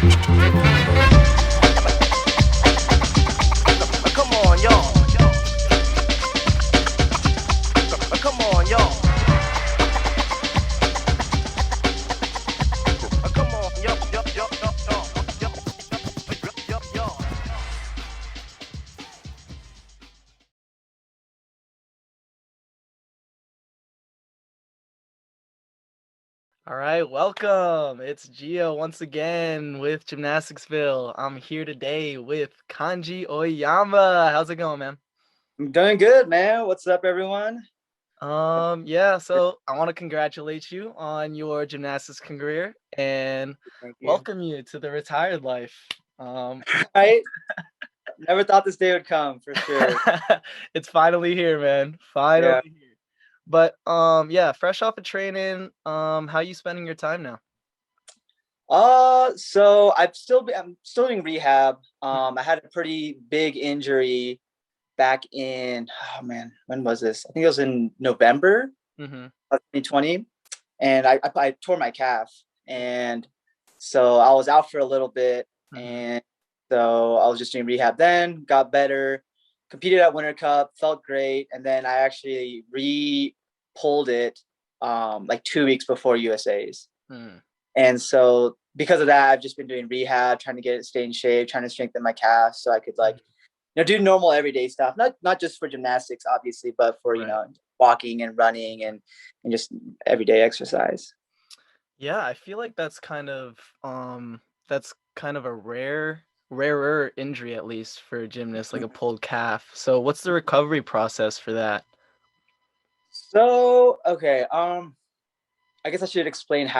Come on, y'all. Come on, y'all. Come on, yo. All right, welcome. It's Gio once again with Gymnasticsville. I'm here today with Kanji Oyama. How's it going, man? I'm doing good, man. What's up, everyone? Yeah, so I want to congratulate you on your gymnastics career and Thank you. welcome you to the retired life. Right? Never thought this day would come, for sure. It's finally here, man. Yeah. Finally here. But yeah, fresh off of training, how you spending your time now? So I'm still doing rehab. I had a pretty big injury back in, oh man, when was this? I think it was in November Mm-hmm. of 2020, and I tore my calf, and so I was out for a little bit, and so I was just doing rehab. Then got better, competed at Winter Cup, felt great, and then I actually pulled it like 2 weeks before USA's. Mm-hmm. And so because of that, I've just been doing rehab, trying to stay in shape, trying to strengthen my calf so I could do normal everyday stuff. Not just for gymnastics, obviously, but for, Right. walking and running and just everyday exercise. Yeah, I feel like that's kind of a rarer injury, at least for gymnasts, like a pulled calf. So what's the recovery process for that? So, okay, I guess I should explain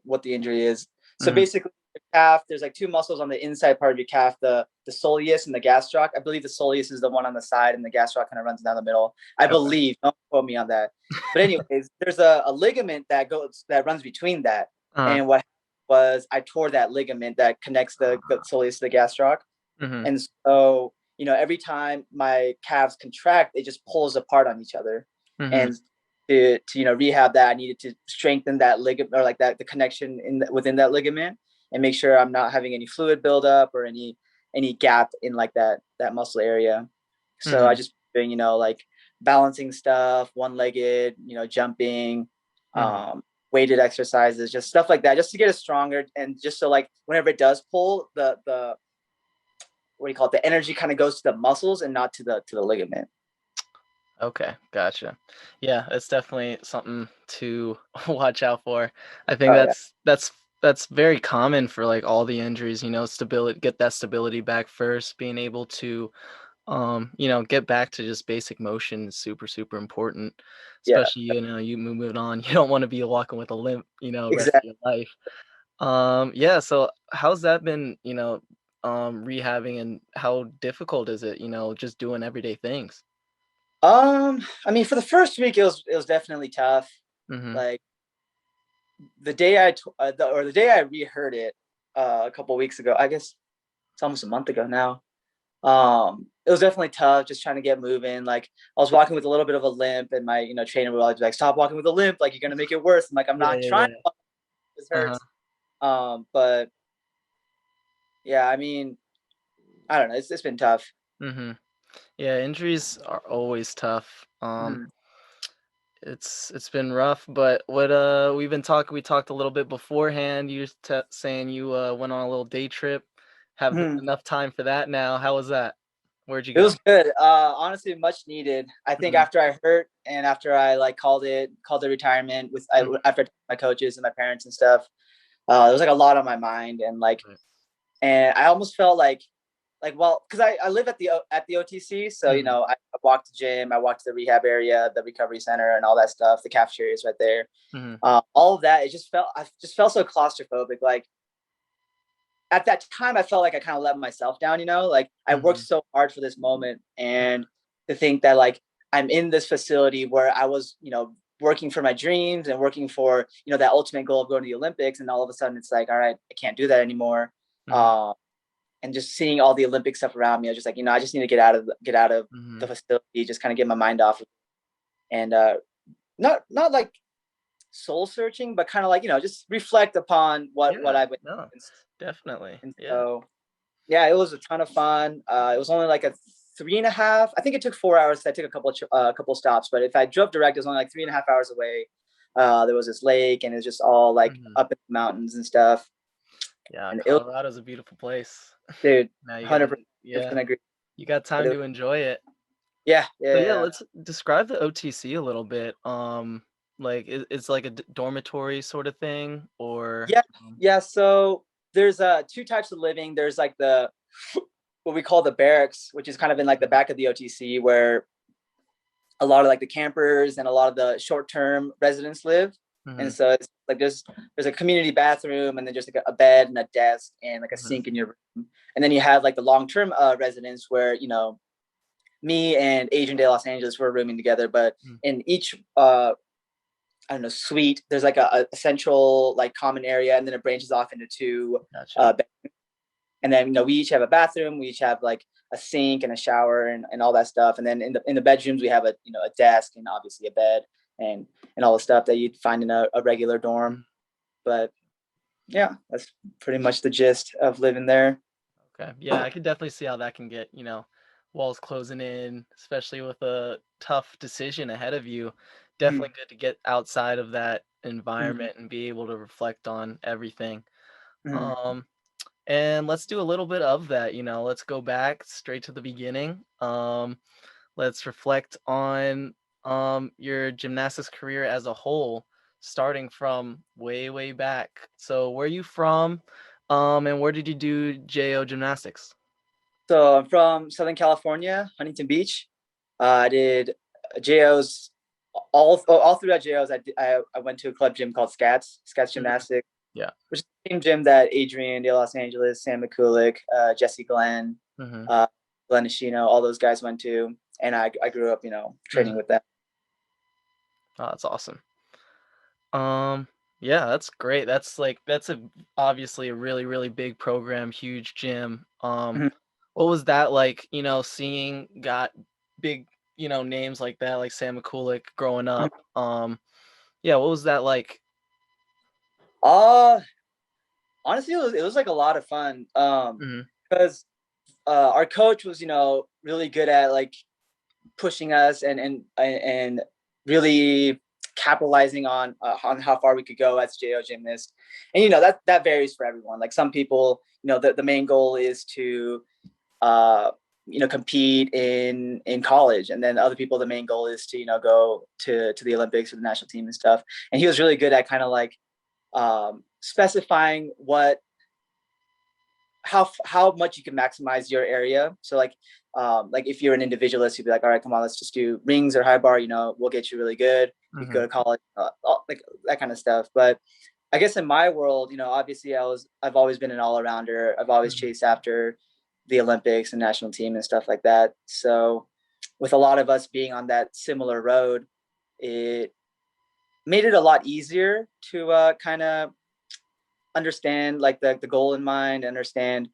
what the injury is. So Mm-hmm. basically, the calf, there's like two muscles on the inside part of your calf, the soleus and the gastroc. I believe the soleus is the one on the side, and the gastroc kind of runs down the middle. I Okay. believe. Don't quote me on that. But anyways, there's a ligament that runs between that. Uh-huh. And what was I tore that ligament that connects the soleus to the gastroc, Mm-hmm. and so every time my calves contract, it just pulls apart on each other, Mm-hmm. and to rehab that, I needed to strengthen that ligament, or like that the connection within that ligament, and make sure I'm not having any fluid buildup or any gap in like that muscle area. So I Mm-hmm. just doing like balancing stuff, one legged, jumping, Mm-hmm. weighted exercises, just stuff like that, just to get it stronger, and just so like whenever it does pull, the what do you call it, the energy kind of goes to the muscles and not to the ligament. Okay, gotcha. Yeah, it's definitely something to watch out for. I think Oh yeah. that's very common for like all the injuries, stability, get that stability back first, being able to get back to just basic motion is super, super important. Yeah, Especially, you moving on. You don't want to be walking with a limp, rest of exactly. your life. Yeah, so how's that been, rehabbing and how difficult is it, just doing everyday things? I mean, for the first week, it was definitely tough. Mm-hmm. Like the day I reheard it a couple weeks ago. I guess it's almost a month ago now. It was definitely tough, just trying to get moving. Like I was walking with a little bit of a limp, and my trainer would always be like, "Stop walking with a limp. Like you're gonna make it worse." I'm like, "I'm Yeah, not yeah, trying. yeah. This Uh-huh. hurts." But yeah, I mean, I don't know. It's been tough. Mm-hmm. Yeah, injuries are always tough. Mhm. It's been rough, but we talked a little bit beforehand. You just saying you went on a little day trip. Have Mhm. enough time for that now. How was that? Where'd you It go? was good. Honestly, much needed. I think Mhm. after I hurt, and after I like called it retirement Mhm. after my coaches and my parents and stuff, there was like a lot on my mind, Right. and I almost felt like, well, because I live at the OTC, so Mhm. I walk to gym, I walk to the rehab area, the recovery center, and all that stuff. The cafeteria is right there. Mhm. All of that, I just felt so claustrophobic. Like at that time, I felt like I kind of let myself down. Like I worked Mhm. so hard for this moment, and to think that like I'm in this facility where I was, working for my dreams and working for that ultimate goal of going to the Olympics, and all of a sudden it's like, all right, I can't do that anymore. Mhm. Uh, and just seeing all the Olympic stuff around me, I was just like, I just need to get out of the Mhm. facility, just kind of get my mind off, and not like soul searching, but kind of like, just reflect upon what Yeah, I've no, experienced. definitely. And Yeah. so yeah, it was a ton of fun. It was only like a 3.5. I think it took 4 hours. So I took a couple stops, but if I drove direct, it was only like 3.5 hours away. There was this lake, and it's just all like Mhm. up in the mountains and stuff. Yeah, And it was, Colorado's a beautiful place. dude, Now you gotta 100% yeah, agree. you got But time to enjoy it. yeah, So yeah, yeah, let's describe the OTC a little bit. Like it's like a dormitory sort of thing, or yeah, yeah. So there's two types of living. There's like the what we call the barracks, which is kind of in like the Mhm, back of the OTC, where a lot of like the campers and a lot of the short-term residents live. And mhm, so it's like there's a community bathroom, and then just like a bed and a desk and like a mhm, sink in your room. And then you have like the long-term residents where, me and Adrian de Los Angeles were rooming together, but mhm. in each I don't know, suite, there's like a central like common area, and then it branches off into two Gotcha. and then we each have a bathroom, we each have like a sink and a shower and all that stuff. And then in the bedrooms we have a desk and obviously a bed and all the stuff that you'd find in a regular dorm. Mhm. But yeah, that's pretty much the gist of living there. Okay. Yeah, I could definitely see how that can get, walls closing in, especially with a tough decision ahead of you. Mm-hmm. Definitely good to get outside of that Mm-hmm. environment and be able to reflect on everything. Mm-hmm. Um, and let's do a little bit of that, let's go back straight to the beginning. Let's reflect on your gymnastics career as a whole, starting from way, way back. So where are you from? And where did you do JO gymnastics? So I'm from Southern California, Huntington Beach. I did JOs all throughout JOs. I went to a club gym called Scats Mhm. Gymnastics, Yeah. which is the same gym that Adrian de Los Angeles, Sam McCulloch, Jesse Glenn, Mhm. uh, Glenn Ishino, all those guys went to, and I grew up, training Mhm. with them. Oh, that's awesome. Um, yeah, that's great. That's a obviously a really, really big program, huge gym. Mhm. What was that like, seeing got big, names like that, like Sam McCulloch growing up? Yeah, what was that like? Uh, Honestly, it was like a lot of fun. Mhm. Because our coach was, really good at like pushing us and really capitalizing on how far we could go as JO gymnasts. And that varies for everyone. Like some people, the main goal is to uh compete in college, and then other people the main goal is to go to the Olympics or the national team and stuff. And he was really good at kind of like specifying how much you can maximize your area. So like if you're an individualist, you'd be like, all right, come on, let's just do rings or high bar. We'll get you really good. You can go Mhm. to college, like that kind of stuff. But I guess in my world, obviously I've always been an all arounder. I've always Mhm. chased after the Olympics and national team and stuff like that. So with a lot of us being on that similar road, it made it a lot easier to kind of understand like the goal in mind, understand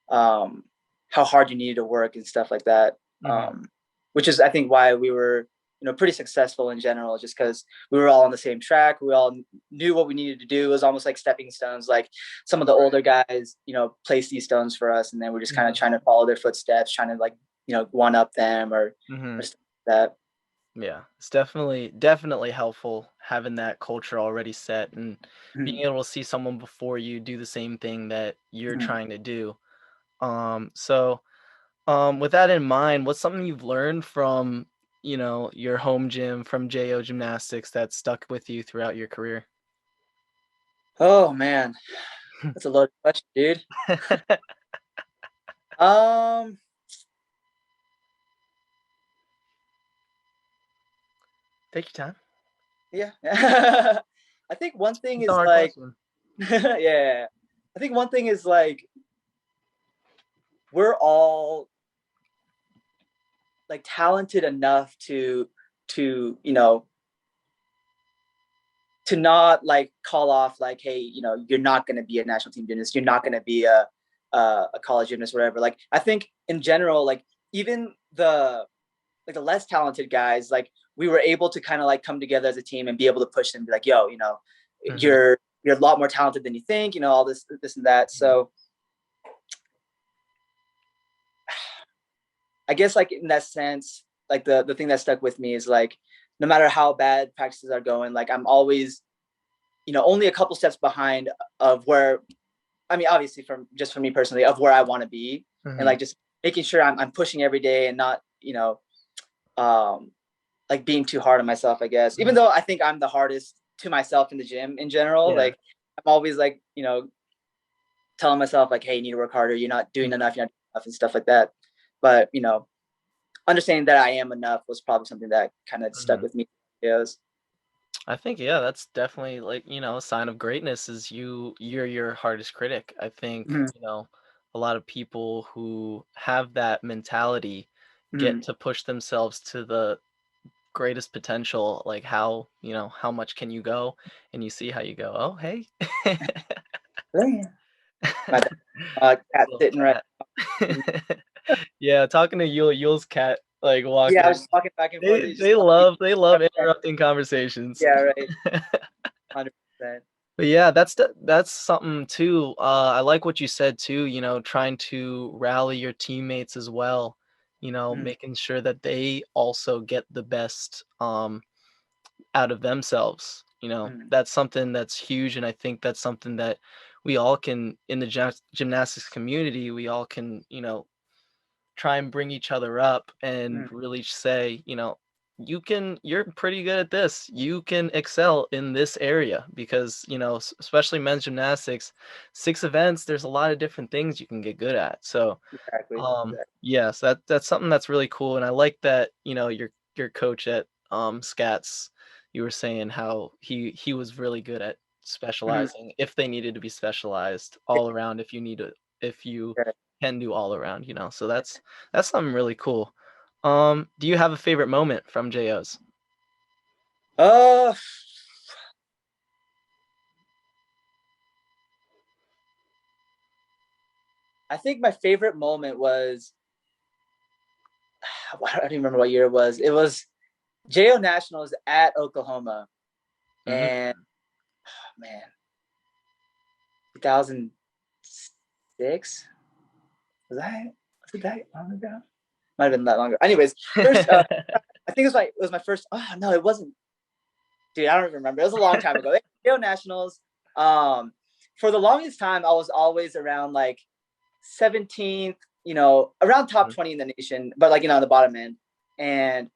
um, how hard you needed to work and stuff like that. Mhm. Um, which is, I think, why we were, pretty successful in general, just because we were all on the same track. We all knew what we needed to do. It was almost like stepping stones. Like some of the older guys, placed these stones for us, and then we're just kind of Mhm. trying to follow their footsteps, trying to like, one up them or Mhm. stuff like that. Yeah, it's definitely helpful having that culture already set and being Mhm. able to see someone before you do the same thing that you're Mhm. trying to do. So with that in mind, what's something you've learned from, your home gym from JO Gymnastics that stuck with you throughout your career? Oh man, that's a loaded question, dude. Um, Take your time. yeah. I think one thing It's a is hard like, question. yeah, I think one thing is like we're all like talented enough to to not like call off like, hey, you're not going to be a national team gymnast, you're not going to be a college gymnast, whatever. Like I think in general, like even the less talented guys, like we were able to kind of like come together as a team and be able to push them, be like, yo, you're a lot more talented than you think, all this and that. So I guess like in that sense, like the thing that stuck with me is like, no matter how bad practices are going, like I'm always, only a couple steps behind of where, I mean, obviously for me personally, of where I want to be, and like just making sure I'm pushing every day and not, like being too hard on myself, I guess, even though I think I'm the hardest to myself in the gym in general. Yeah. Like I'm always like, telling myself like, hey, you need to work harder. You're not doing enough. You're not doing enough and stuff like that. But, understanding that I am enough was probably something that kind of stuck with me. Yes. I think, yeah, that's definitely like, a sign of greatness is you're your hardest critic. I think, a lot of people who have that mentality get to push themselves to the greatest potential, like how much can you go? And you see how you go, oh, hey. My cat Little sitting right. cat. Yeah, talking to Yule's cat, like Yeah, I walking. was just walking back and forth. They He's just they love they love interrupting conversations. yeah, right. 100%. But yeah, that's something too. I like what you said too, trying to rally your teammates as well, making sure that they also get the best out of themselves. That's something that's huge, and I think that's something that we all can in the gymnastics community, we all can, try and bring each other up and really say, you're pretty good at this. You can excel in this area because, especially men's gymnastics, 6 events, there's a lot of different things you can get good at. So, Exactly. yes, that's something that's really cool. And I like that, your coach at Scats, you were saying how he was really good at specializing if they needed to be specialized all around if you can do all around, so that's something really cool. Do you have a favorite moment from JOs? Uh, I think my favorite moment was I don't even remember what year it was. It was JO Nationals at Oklahoma, Mhm. and man, 2006. Was it that long ago? Might have been that longer. Anyways, first, I think it was my first. Oh no, it wasn't. Dude, I don't even remember. It was a long time ago. JO Nationals. For the longest time, I was always around like 17th, around top 20 in the nation, but like, on the bottom end. And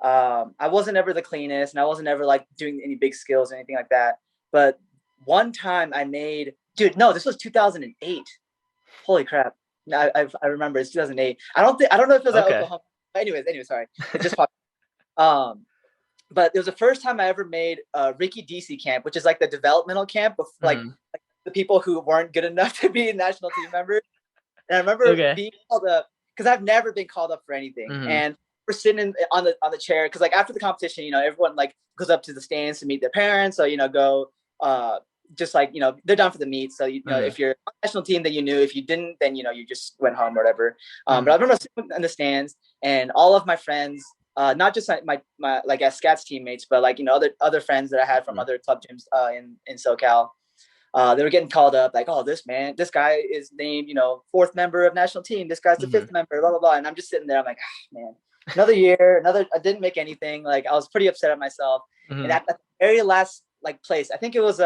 I wasn't ever the cleanest, and I wasn't ever like doing any big skills or anything like that. But one time dude, no, this was 2008. Holy crap. I remember it's 2008. I don't know if it was at Okay. Oklahoma. But anyways, sorry. It just popped. But it was the first time I ever made a Ricky DC camp, which is like the developmental camp of like the people who weren't good enough to be national team members. And I remember Okay. being called up because I've never been called up for anything. Mhm. And we're sitting on the chair because like after the competition, everyone like goes up to the stands to meet their parents. So go just like they're done for the meet. So if you're on the national team, then if you didn't, then you just went home or whatever. But I remember sitting in the stands and all of my friends, not just my like as Scats teammates, but like other friends that I had from other club gyms in SoCal. They were getting called up like, oh, this guy is named, fourth member of national team. This guy's the fifth member, blah, blah, blah. And I'm just sitting there. I'm like, man, another year, I didn't make anything. Like I was pretty upset at myself. And at the very last like place, I think it was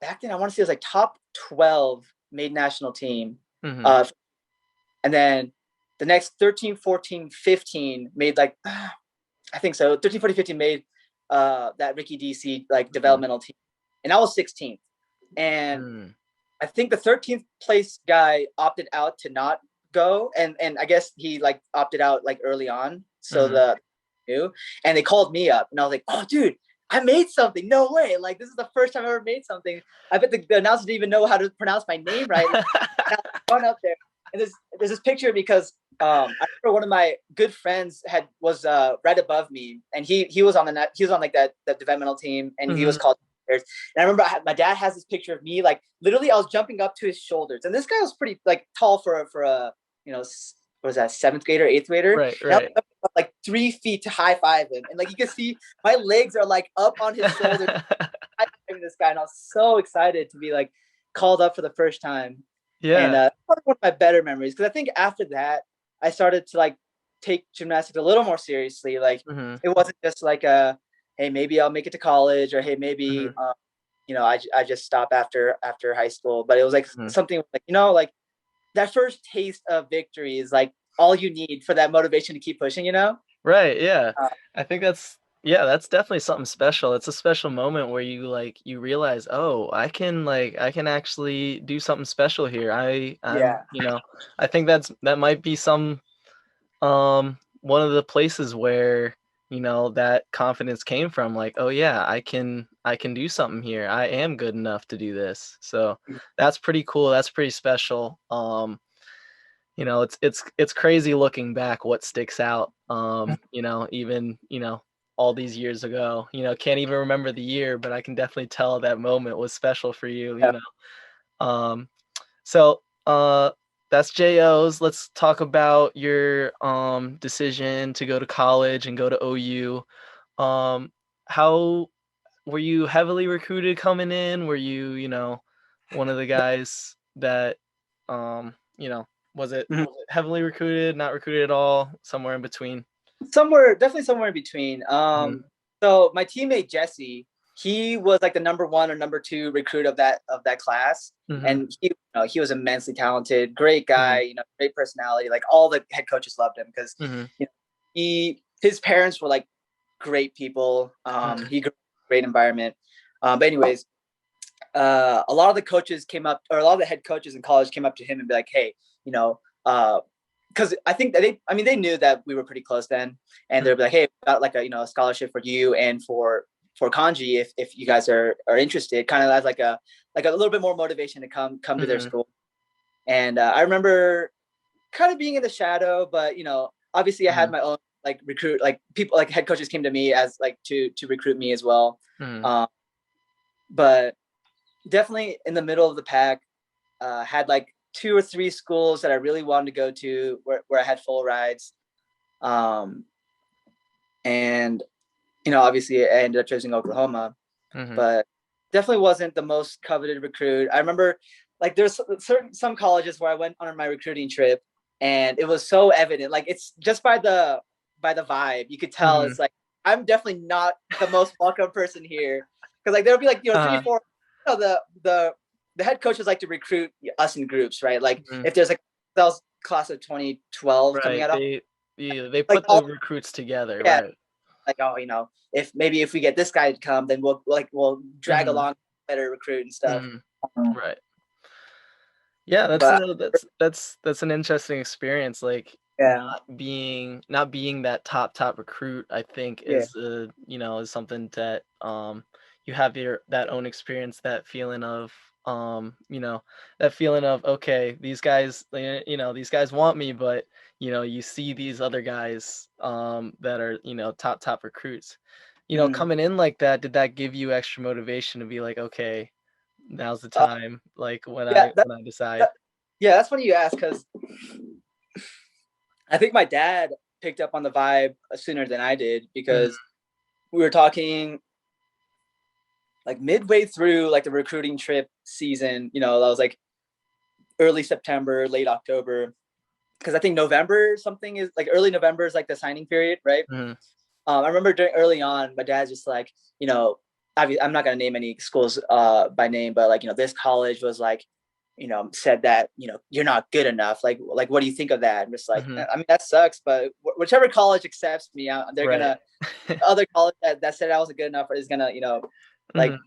back then I want to say it was like top 12 made national team. And then the next 13, 14, 15 made like, I think so. 13, 14, 15 made that Ricky DC like developmental team. And I was 16th. And I think the 13th place guy opted out to not go. And I guess he like opted out like early on. So and they called me up and I was like, oh dude, I made something. No way. Like this is the first time I ever made something. I bet the announcer didn't even know how to pronounce my name right. Like, gone up there. And there's this picture because I remember one of my good friends was right above me, and he was on like that developmental team, and he was called. And I remember my dad has this picture of me, like literally I was jumping up to his shoulders, and this guy was pretty like tall for a what was that, 7th grader, 8th grader. Right, And I right. like 3 feet to high five him. And like you can see my legs are like up on his shoulders, high fiving this guy. And I was so excited to be like called up for the first time. And Yeah. one of my better memories, because I think after that I started to like take gymnastics a little more seriously. Like Mm-hmm. it wasn't just like a, hey, maybe I'll make it to college, or hey, maybe Mm-hmm. I just stop after high school. But it was like Mm-hmm. something like like that first taste of victory is like all you need for that motivation to keep pushing. Right, yeah. Uh, I think that's definitely something special. It's a special moment where you realize, "Oh, I can actually do something special here." I'm, yeah. I think that might be one of the places where, that confidence came from, like, "Oh yeah, I can do something here. I am good enough to do this." So, that's pretty cool. That's pretty special. It's crazy looking back what sticks out. Even, all these years ago. Can't even remember the year, but I can definitely tell that moment was special for you. Um, so that's JO's. Let's talk about your decision to go to college and go to OU. Um, how were you heavily recruited coming in? Were you, one of the guys that you know, Mhm. was it heavily recruited, not recruited at all, somewhere in between? Definitely somewhere in between. Mhm. So my teammate Jesse, he was like the number one or number two recruit of that class, Mhm. and he was immensely talented, great guy, Mhm. great personality. Like all the head coaches loved him because Mhm. his parents were like great people. Mhm. He grew up in a great environment. But anyways, a lot of the coaches came up, or a lot of the head coaches in college came up to him and be like, hey, because I think that they knew that we were pretty close then, and they'd be like, hey, we got like a scholarship for you and for Kanji if you guys are interested, kind of as like a little bit more motivation to come to their Mhm. school. And I remember kind of being in the shadow, but obviously I had Mhm. my own like recruit, like people like head coaches came to me as like to recruit me as well. Mhm. Um, but definitely in the middle of the pack, had like 2 or 3 schools that I really wanted to go to where I had full rides. Um, and obviously I ended up choosing Oklahoma, Mhm. but definitely wasn't the most coveted recruit. I remember like there's some colleges where I went on my recruiting trip, and it was so evident. Like it's just by the vibe, you could tell Mhm. it's like I'm definitely not the most welcome person here, because like there'll be like 3, Uh-huh. 4. The head coaches like to recruit us in groups, right? Like Mhm. if there's like that was class of 2012 coming Right. out, They like put the all recruits together, yeah, right. like oh if we get this guy to come, then we'll drag Mhm. along better recruit and stuff. Mhm. Um, Right. Yeah, but that's an interesting experience, like, yeah, not being that top recruit, I think yeah, is something that, you have that own experience, that feeling of, "Okay, these guys, these guys want me," but, you see these other guys, that are, top recruits. mm. Coming in like that, did that give you extra motivation to be like, "Okay, now's the uh, time," like, yeah. when I decide? That yeah, that's funny you ask, because I think my dad picked up on the vibe sooner than I did, Mhm, because we were talking like midway through like the recruiting trip season. That was like early September, late October, because I think November something is like early November is like the signing period, right? mhm, I remember during early on, my dad's just like, I'm not gonna name any schools by name, but like, this college was like, said that, you're not good enough. Like, what do you think of that? I'm just like, mhm. I mean, that sucks, but whichever college accepts me, they're Right. gonna, other college that said I wasn't good enough is gonna, Mhm, like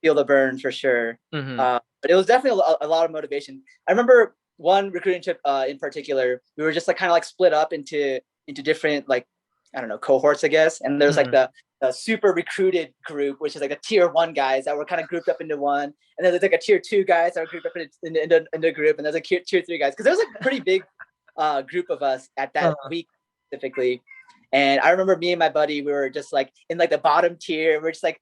feel the burn for sure. mhm, But it was definitely a lot of motivation. I remember one recruiting trip in particular, we were just like kind of like split up into different like I don't know cohorts, I guess. And there's like mhm, the super recruited group, which is like a tier 1 guys that were kind of grouped up into one, and then there's like a tier 2 guys that were grouped up into a group, and there's a tier 3 guys, because there was like a pretty big group of us at that uh-huh, week specifically. And I remember me and my buddy, we were just like in like the bottom tier. We're just like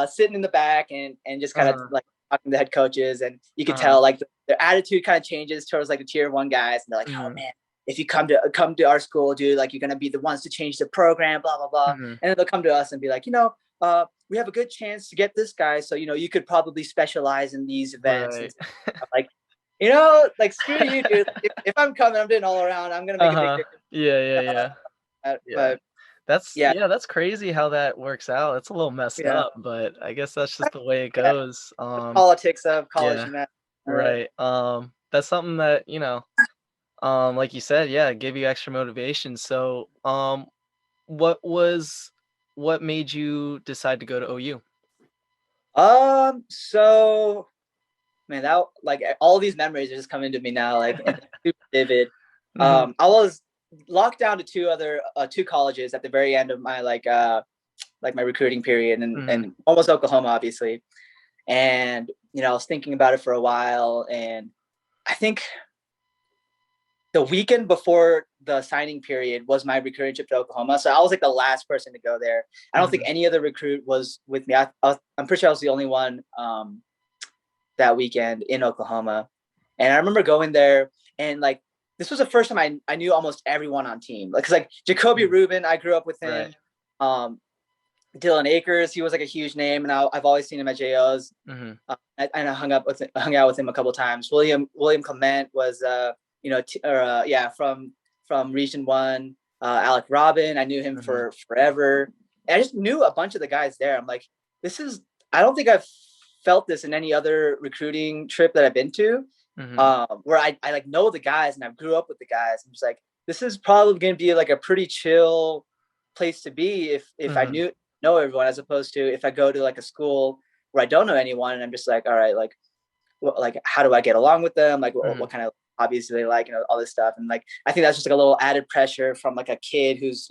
sitting in the back and just kind of uh-huh, like talking to the head coaches, and you could uh-huh, tell like their attitude kind of changes towards like the tier 1 guys, and they're like, oh mhm, man, if you come to our school, dude, like you're gonna be the ones to change the program, blah blah blah. Mhm. And then they'll come to us and be like, we have a good chance to get this guy, so you could probably specialize in these events. And Right. I'm like, like screw you, dude. If I'm coming, I'm doing all around. I'm gonna make a big Uh-huh. difference. Yeah, yeah, yeah. Yeah. But That's yeah, yeah, that's crazy how that works out. It's a little messed yeah, up, but I guess that's just the way it yeah. goes. The politics of college Yeah, gymnastics. right. That's something that, like you said, yeah, give you extra motivation. So, what was what made you decide to go to OU? So man, that like all these memories are just coming to me now, like and super vivid. Mhm, I was locked down to two colleges at the very end of my like my recruiting period, and mhm, and almost Oklahoma, obviously. And I was thinking about it for a while, and I think the weekend before the signing period was my recruiting trip to Oklahoma. So I was like the last person to go there. I don't think mhm, any other recruit was with me. I'm pretty sure I was the only one that weekend in Oklahoma. And I remember going there, and like this was the first time I knew almost everyone on team. Like, cause like Jacoby mhm. Rubin, I grew up with Right. him. Um, Dylan Akers, he was like a huge name, and I've always seen him at JOs. Mhm, And I hung out with him a couple of times. William Clement was from Region One. Alec Robin, I knew him mhm, for forever. And I just knew a bunch of the guys there. I'm like, this is. I don't think I've felt this in any other recruiting trip that I've been to, mhm, where I like know the guys and I grew up with the guys. I'm just like, this is probably going to be like a pretty chill place to be if I mhm, know everyone, as opposed to if I go to like a school where I don't know anyone and I'm just like, all right, like how do I get along with them? Like what mhm. kind of hobbies do they like? All this stuff. And like I think that's just like a little added pressure from like a kid who's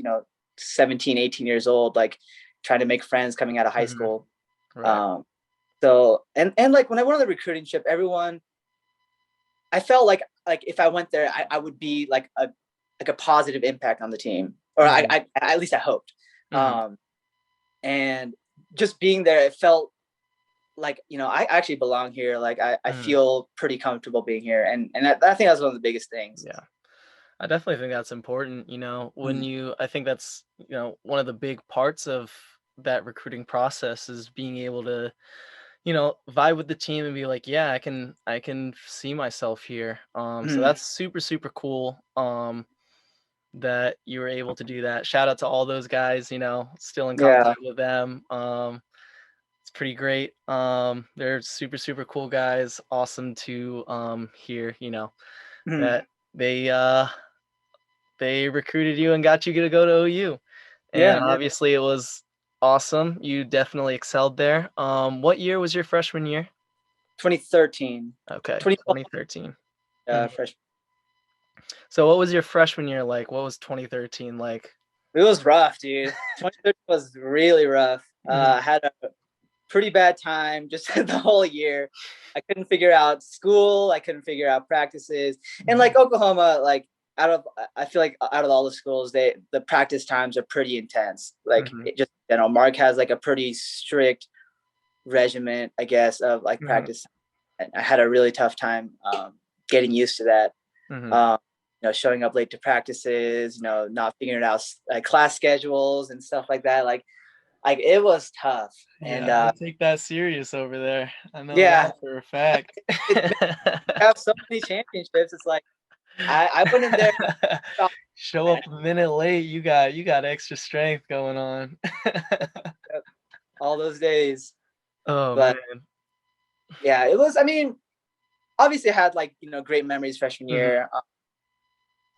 17, 18 years old, like trying to make friends coming out of high Mhm. school. Right. Um, so and like when I went on the recruiting trip, everyone, I felt like if I went there, I would be like a positive impact on the team, or Mhm, I at least I hoped. mhm, Um, and just being there, it felt like I actually belong here. Like I mhm. feel pretty comfortable being here, and I think that's one of the biggest things. Yeah. I definitely think that's important, when Mm. I think that's, one of the big parts of that recruiting process is being able to, vibe with the team and be like, yeah, I can see myself here. So Mm. that's super, super cool. That you were able to do that. Shout out to all those guys, still in Yeah. contact with them. It's pretty great. They're super, super cool guys. Awesome to hear, Mm. that they they recruited you and got you to go to OU. And Yeah. Yeah. obviously it was awesome. You definitely excelled there. What year was your freshman year? 2013, Okay, 2012, 2013. Mhm. freshman. So what was your freshman year like? What was 2013 like? It was rough, dude. 2013 was really rough. Mhm, I had a pretty bad time just the whole year. I couldn't figure out school. I couldn't figure out practices. And mhm, like Oklahoma, like I feel like out of all the schools, the practice times are pretty intense. Like mhm, it just, Mark has like a pretty strict regiment, I guess, of like mhm, practice. And I had a really tough time getting used to that. mhm. Um, showing up late to practices, not figuring out like class schedules and stuff like that. Like it was tough. And Yeah, they take that serious over there. I know yeah, that for a fact. it have so many championships. It's like I went in there, oh, Show man, up a minute late, you got extra strength going on. all those days. Oh, But man. yeah, it was. I mean, obviously, I had like great memories freshman Mhm, year.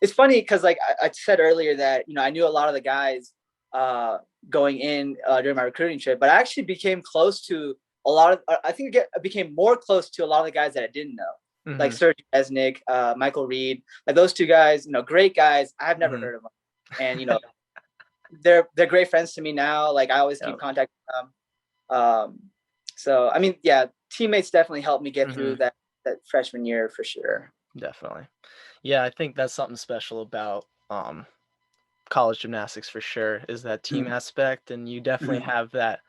It's funny because like I said earlier that I knew a lot of the guys uh, going in during my recruiting trip, but I actually became close to a lot of. I think I became more close to a lot of the guys that I didn't know, like mhm, Serge Esnick, Michael Reed, like those two guys. Great guys. I've never mhm. heard of them, and they're great friends to me now. Like I always keep Yep, contact with them. So I mean, yeah, teammates definitely helped me get through mhm, that freshman year for sure. definitely. Yeah, I think that's something special about, college gymnastics for sure, is that team Mm-hmm. aspect, and you definitely Mm-hmm. have that,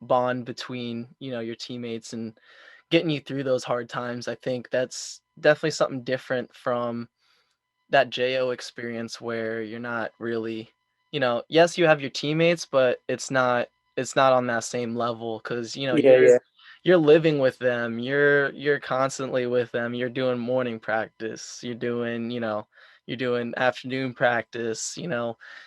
bond between, your teammates and getting you through those hard times. I think that's definitely something different from that JO experience where you're not really, yes, you have your teammates, but it's not on that same level because Yeah, yeah. you're living with them. You're constantly with them. You're doing morning practice. You're doing afternoon practice.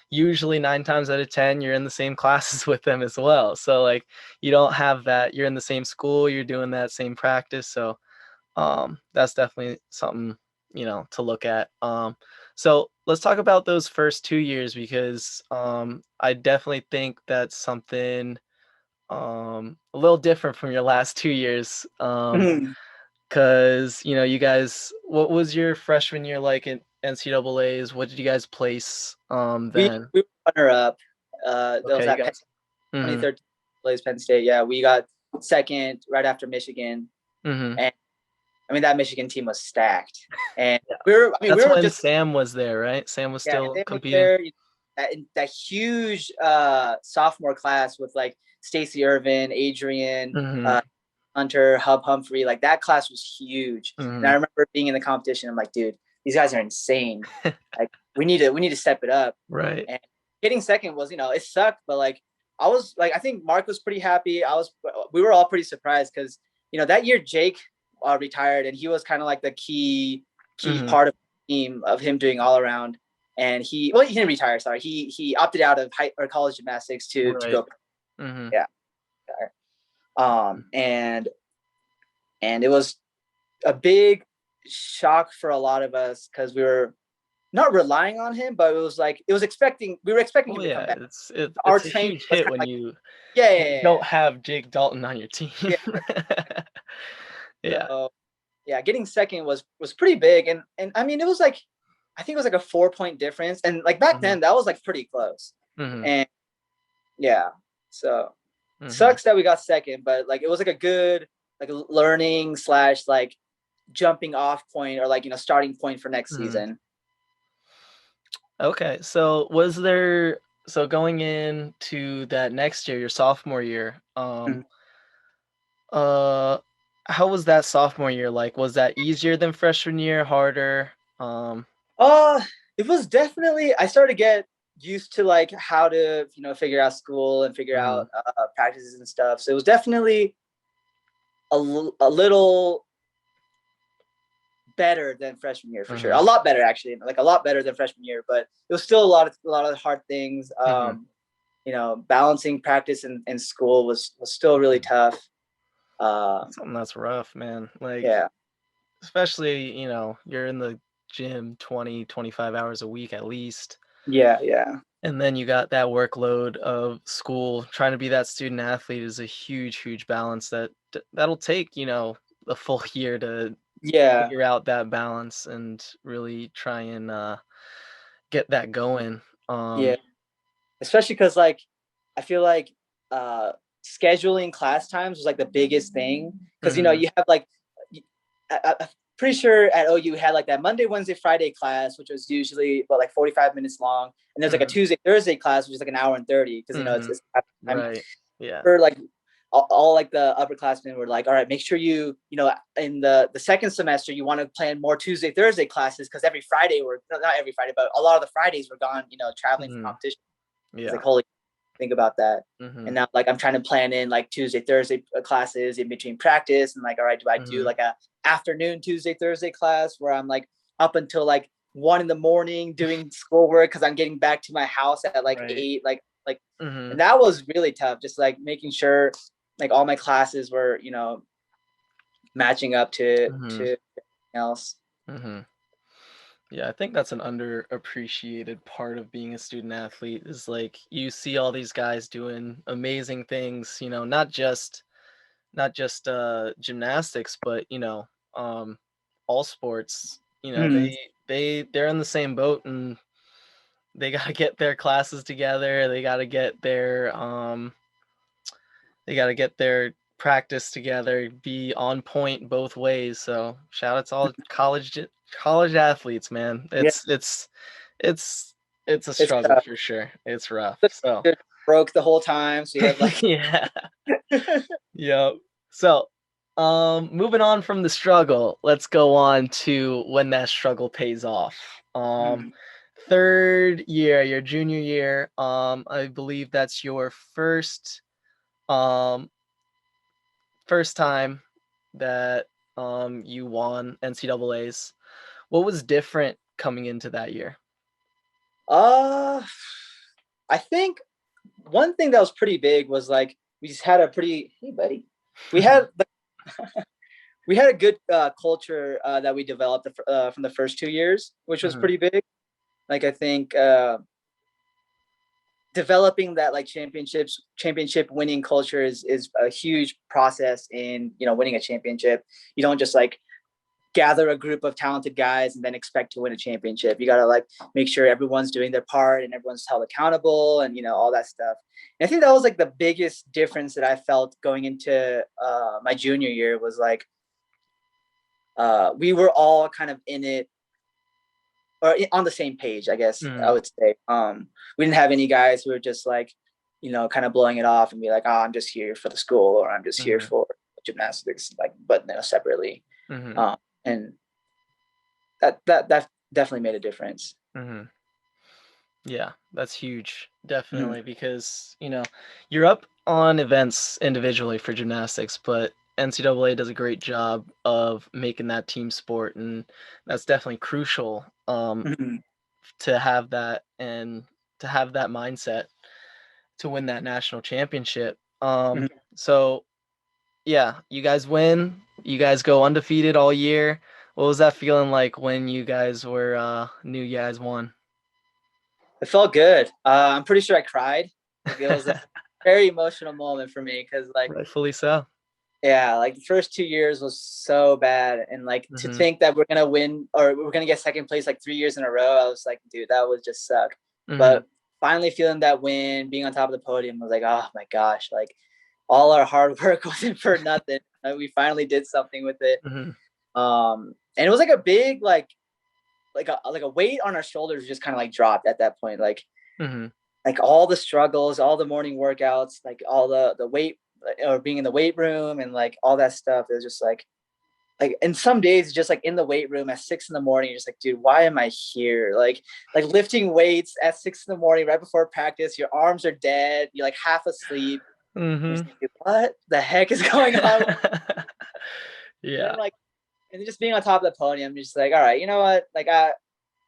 Usually 9 times out of 10, you're in the same classes with them as well. So like you don't have that. You're in the same school. You're doing that same practice. So that's definitely something to look at. So let's talk about those first 2 years because I definitely think that's something a little different from your last 2 years. Mhm. Because you guys, what was your freshman year like in NCAA's? What did you guys place We then? we were runner up. That was Okay, you at Penn, guys. Mm-hmm. 2013 plays Penn State. Yeah, we got second right after Michigan, Mm-hmm. and I mean that Michigan team was stacked, and Yeah. we That's were when just Sam was there, right? Sam was yeah, still Sam was competing. there. That huge sophomore class with like Stacey Irvin, Adrian, Mm-hmm. Hunter, Hub Humphrey, like that class was huge. And I Mm-hmm. remember being in the competition. I'm like, dude, these guys are insane. Like we need to step it up. Right. And getting second was, it sucked, but like I was like, I think Mark was pretty happy. We were all pretty surprised because that year Jake retired, and he was kind of like the key Mm-hmm. part of the team of him doing all around. And he didn't retire. Sorry, he opted out of high or college gymnastics to Right. go. Mm-hmm. Yeah. And it was a big shock for a lot of us because we were not relying on him, but we were expecting Well, him to come yeah, back. Our it's a training huge was hit kind of when like, you yeah, when you yeah, don't have Jake Dalton on your team. yeah, yeah. Yeah. So yeah, getting second was pretty big, and I mean it was like I think it was like a 4 point difference, and like back Mhm. then that was like pretty close, Mhm. and yeah, so Mhm. sucks that we got second, but like it was like a good like learning slash like jumping off point or like starting point for next Mhm. season. Okay, so going into that next year, your sophomore year, uh, how was that sophomore year like? Was that easier than freshman year, harder? Um Uh, it was definitely. I started to get used to like how to figure out school and figure out Mhm. practices and stuff. So it was definitely a little better than freshman year for sure. A Mhm. lot better actually, like a lot better than freshman year. But it was still a lot of hard things. Mhm. Balancing practice and school was still really tough. That's Um, something that's rough, man. Like, yeah, especially, you're in the gym 20, 25 hours a week at least. yeah, yeah, And then you got that workload of school. Trying to be that student athlete is a huge, huge balance that'll take, a full year to yeah, figure out that balance and really try and get that going. yeah. Um, Especially because like I feel like uh scheduling class times was like the biggest thing because mhm, you have like I'm pretty sure at OU we had like that Monday, Wednesday, Friday class, which was usually about like 45 minutes long, and there's like a mhm, Tuesday, Thursday class, which is like an hour and 30 because mhm. it's I'm Right. Yeah. for like all like the upperclassmen were like, all right, make sure in the second semester you want to plan more Tuesday, Thursday classes because every Friday we're not every Friday, but a lot of the Fridays we're gone, traveling for Mhm. competition. It's like Yeah. holy, think about that. And Mhm. now like I'm trying to plan in like Tuesday, Thursday classes in between practice, and like, all right, do I do Mhm. like a afternoon Tuesday, Thursday class where I'm like up until like 1 in the morning doing schoolwork because I'm getting back to my house at like Right. 8, like, and Mhm. that was really tough. Just like making sure like all my classes were matching up to Mhm. everything else. Mhm. Yeah, I think that's an underappreciated part of being a student athlete is like you see all these guys doing amazing things, not just gymnastics, but all sports. Mm, They're in the same boat and they got to get their classes together. They got to get their practice together, be on point both ways. So shout out to all college athletes, man. yeah, It's a it's struggle for sure. It's rough. So broke the whole time, so you have like yeah, yep. So moving on from the struggle, let's go on to when that struggle pays off. Mhm. Third year, your junior year, I believe that's your um, first time that you won NCAAs. What was different coming into that year? Uh, I think one thing that was pretty big was like we just had a pretty hey buddy, we had we had a good culture that we developed from the first 2 years, which was Mhm, pretty big. Like I think developing that like championship winning culture is a huge process in winning a championship. You don't just like gather a group of talented guys and then expect to win a championship. You got to like make sure everyone's doing their part and everyone's held accountable and all that stuff. And I think that was like the biggest difference that I felt going into my junior year was like we were all kind of in it or on the same page, I guess I mhm, would say. We didn't have any guys who were just like, kind of blowing it off and be like, oh, I'm just here for the school or I'm just here mhm, for gymnastics, like, but separately. mhm, And that definitely made a difference. mhm. Yeah, that's huge, Mhm. definitely, because, you're up on events individually for gymnastics, but NCAA does a great job of making that team sport, and that's definitely crucial, Mhm. to have that and to have that mindset to win that national championship. Mhm. So yeah, you guys win, you guys go undefeated all year. What was that feeling like when you guys were knew you guys won? It felt good. I'm pretty sure I cried. Like it was a very emotional moment for me because like Rightfully so. yeah, like the first 2 years was so bad, and like to Mhm. think that we're gonna win or we're gonna get second place like 3 years in a row, I was like, dude, that would just suck. Mhm. But finally feeling that win, being on top of the podium, was like, oh my gosh, like all our hard work wasn't for nothing. We finally did something with it. Mhm. And it was like a big like a weight on our shoulders just kind of like dropped at that point. Mhm. Like all the struggles, all the morning workouts, like all the weight or being in the weight room and like all that stuff. It was just like and some days just like in the weight room at 6 in the morning, you're just like, dude, why am I here? Like lifting weights at 6 in the morning right before practice, your arms are dead, you're like half asleep. You're just Mhm. like, what the heck is going on? And then Yeah. like and then just being on top of the podium, you're just like, all right, you know what? Like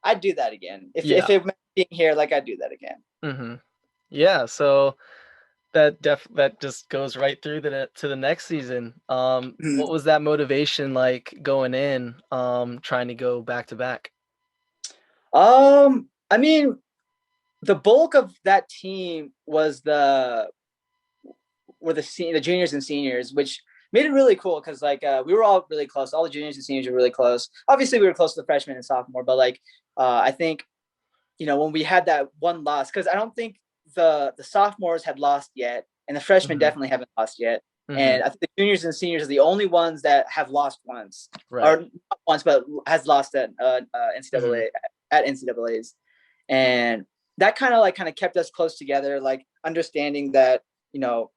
I'd do that again. If Yeah. it meant being here, like I'd do that again. Mhm. Yeah, so that just goes right through to the next season. What was that motivation like going in, trying to go back to back? I mean, the bulk of that team were the juniors and seniors, which made it really cool because like we were all really close. All the juniors and seniors were really close. Obviously, we were close to the freshmen and sophomore, but like I think when we had that one loss, because I don't think the sophomores had lost yet, and the freshmen Mhm. definitely haven't lost yet. Mhm. And I think the juniors and seniors are the only ones that have lost once, Right. or not once, but has lost at Mhm. NCAA at NCAA's, and that kind of kept us close together, like understanding that you know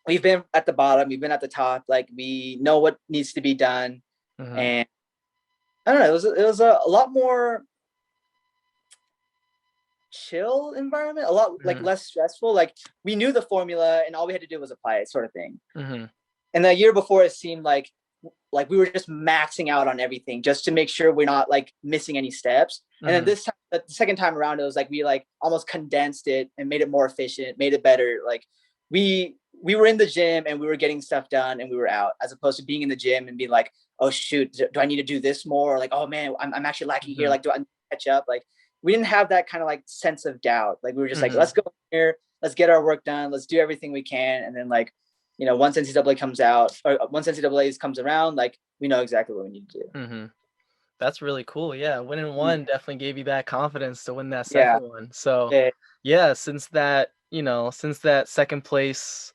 we've been at the bottom, we've been at the top, like we know what needs to be done, Mhm. and I don't know, it was a lot more chill environment, a lot like Mhm. less stressful. Like we knew the formula and all we had to do was apply it, sort of thing. Mhm. And the year before, it seemed like we were just maxing out on everything just to make sure we're not like missing any steps. And then Mhm. this time, the second time around, it was like we like almost condensed it and made it more efficient, made it better. Like we were in the gym and we were getting stuff done and we were out, as opposed to being in the gym and being like, oh shoot, do I need to do this more? Or like, oh man, I'm actually lacking here. Mhm. Like, do I catch up? Like, we didn't have that kind of like sense of doubt. Like, we were just like, let's Mhm. go here, let's get our work done, let's do everything we can, and then like once NCAA comes out or once NCAA comes around, like we know exactly what we need to do. Mhm. That's really cool, yeah, winning Mm. 1 definitely gave you that confidence to win that Yeah. second one, so, Yeah. yeah, since that 2nd place,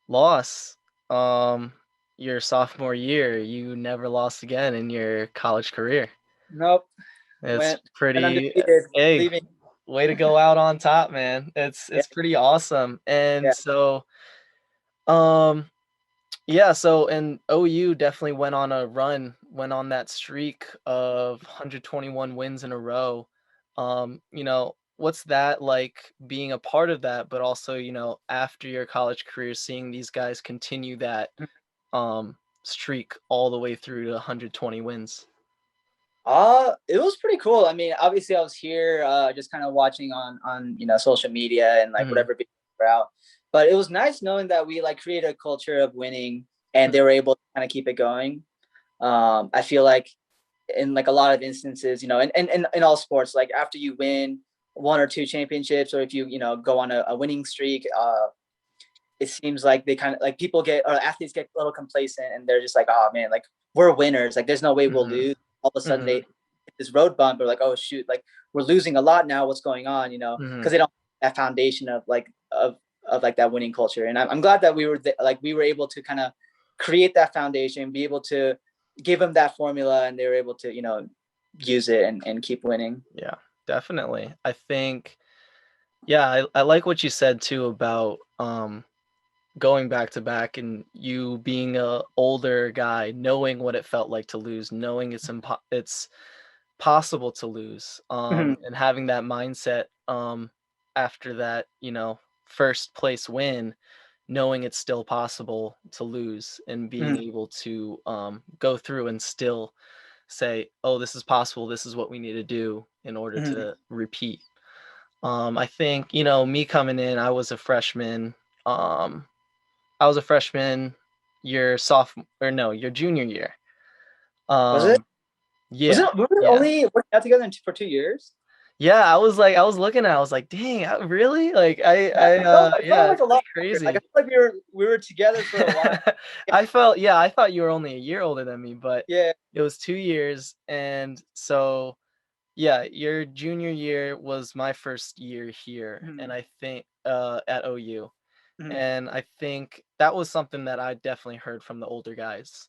loss, um, your sophomore year, you never lost again in your college career. Nope. It's Went pretty undefeated, hey, leaving. way to go out on top, man. Yeah. It's pretty awesome, and Yeah. so, um yeah, so and OU definitely went on a run went on that streak of 121 wins in a row. What's that like being a part of that, but also, after your college career, seeing these guys continue that streak all the way through to 120 wins? It was pretty cool. I mean, obviously I was here just kind of watching on social media and like Mhm, whatever people were out. But it was nice knowing that we like created a culture of winning and they mhm, were able to kind of keep it going. I feel like in like a lot of instances, in all sports, like after you win one or two championships, or if you go on a winning streak, it seems like they kind of like people get or athletes get a little complacent and they're just like, oh man, like we're winners. Like there's no way we'll mhm, lose. All of a sudden they mhm, hit this road bump. They're like, oh shoot, like we're losing a lot now. What's going on? mhm. Because they don't have that foundation of like that winning culture. And I'm glad that we were able to kind of create that foundation, be able to give them that formula, and they were able to use it and keep winning. Yeah, definitely. I think, yeah, I like what you said too about going back to back and you being a older guy, knowing what it felt like to lose, knowing it's possible to lose, Mhm, and having that mindset after that, first place win, knowing it's still possible to lose and being mhm, able to go through and still say, "Oh, this is possible. This is what we need to do in order mhm. to repeat." I think, me coming in, Um, I was a freshman your sophomore or no, your junior year. Was it? Um, Was yeah, it? We were yeah. only working out together for 2 years. Yeah, I was looking at it, I was like, "Dang, really?" Like, Yeah, it felt yeah, like it's a lot pretty longer. Like I crazy. feel like we were together for a while. Yeah, I thought you were only a year older than me, but yeah. it was 2 years, and so, yeah, your junior year was my first year here, and Mhm, I think, at OU. mhm, And I think that was something that I definitely heard from the older guys,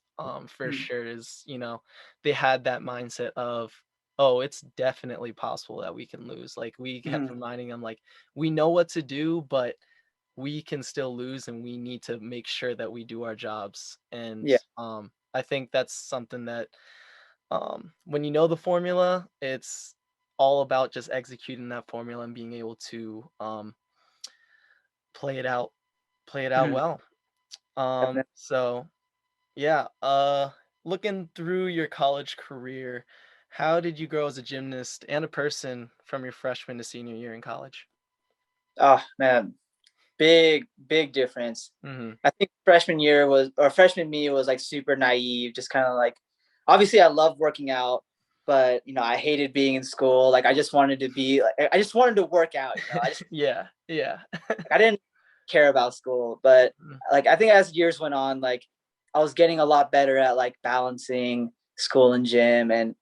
for mhm, sure is, they had that mindset of, "Oh, it's definitely possible that we can lose." Like, we kept mhm. reminding them, like, "We know what to do, but we can still lose, and we need to make sure that we do our jobs." And, Yeah. I think that's something that, when you know the formula, it's all about just executing that formula and being able to, play it out play it out Mhm, well. definitely. So yeah, looking through your college career, how did you grow as a gymnast and a person from your freshman to senior year in college? Oh man, big difference. Mhm. I think freshman me was like super naive, just kind of like obviously I love working out, but I hated being in school. Like I just wanted to be like I just wanted to work out. I just Yeah, yeah. I didn't care about school, but Mm, like I think as years went on, like I was getting a lot better at like balancing school and gym and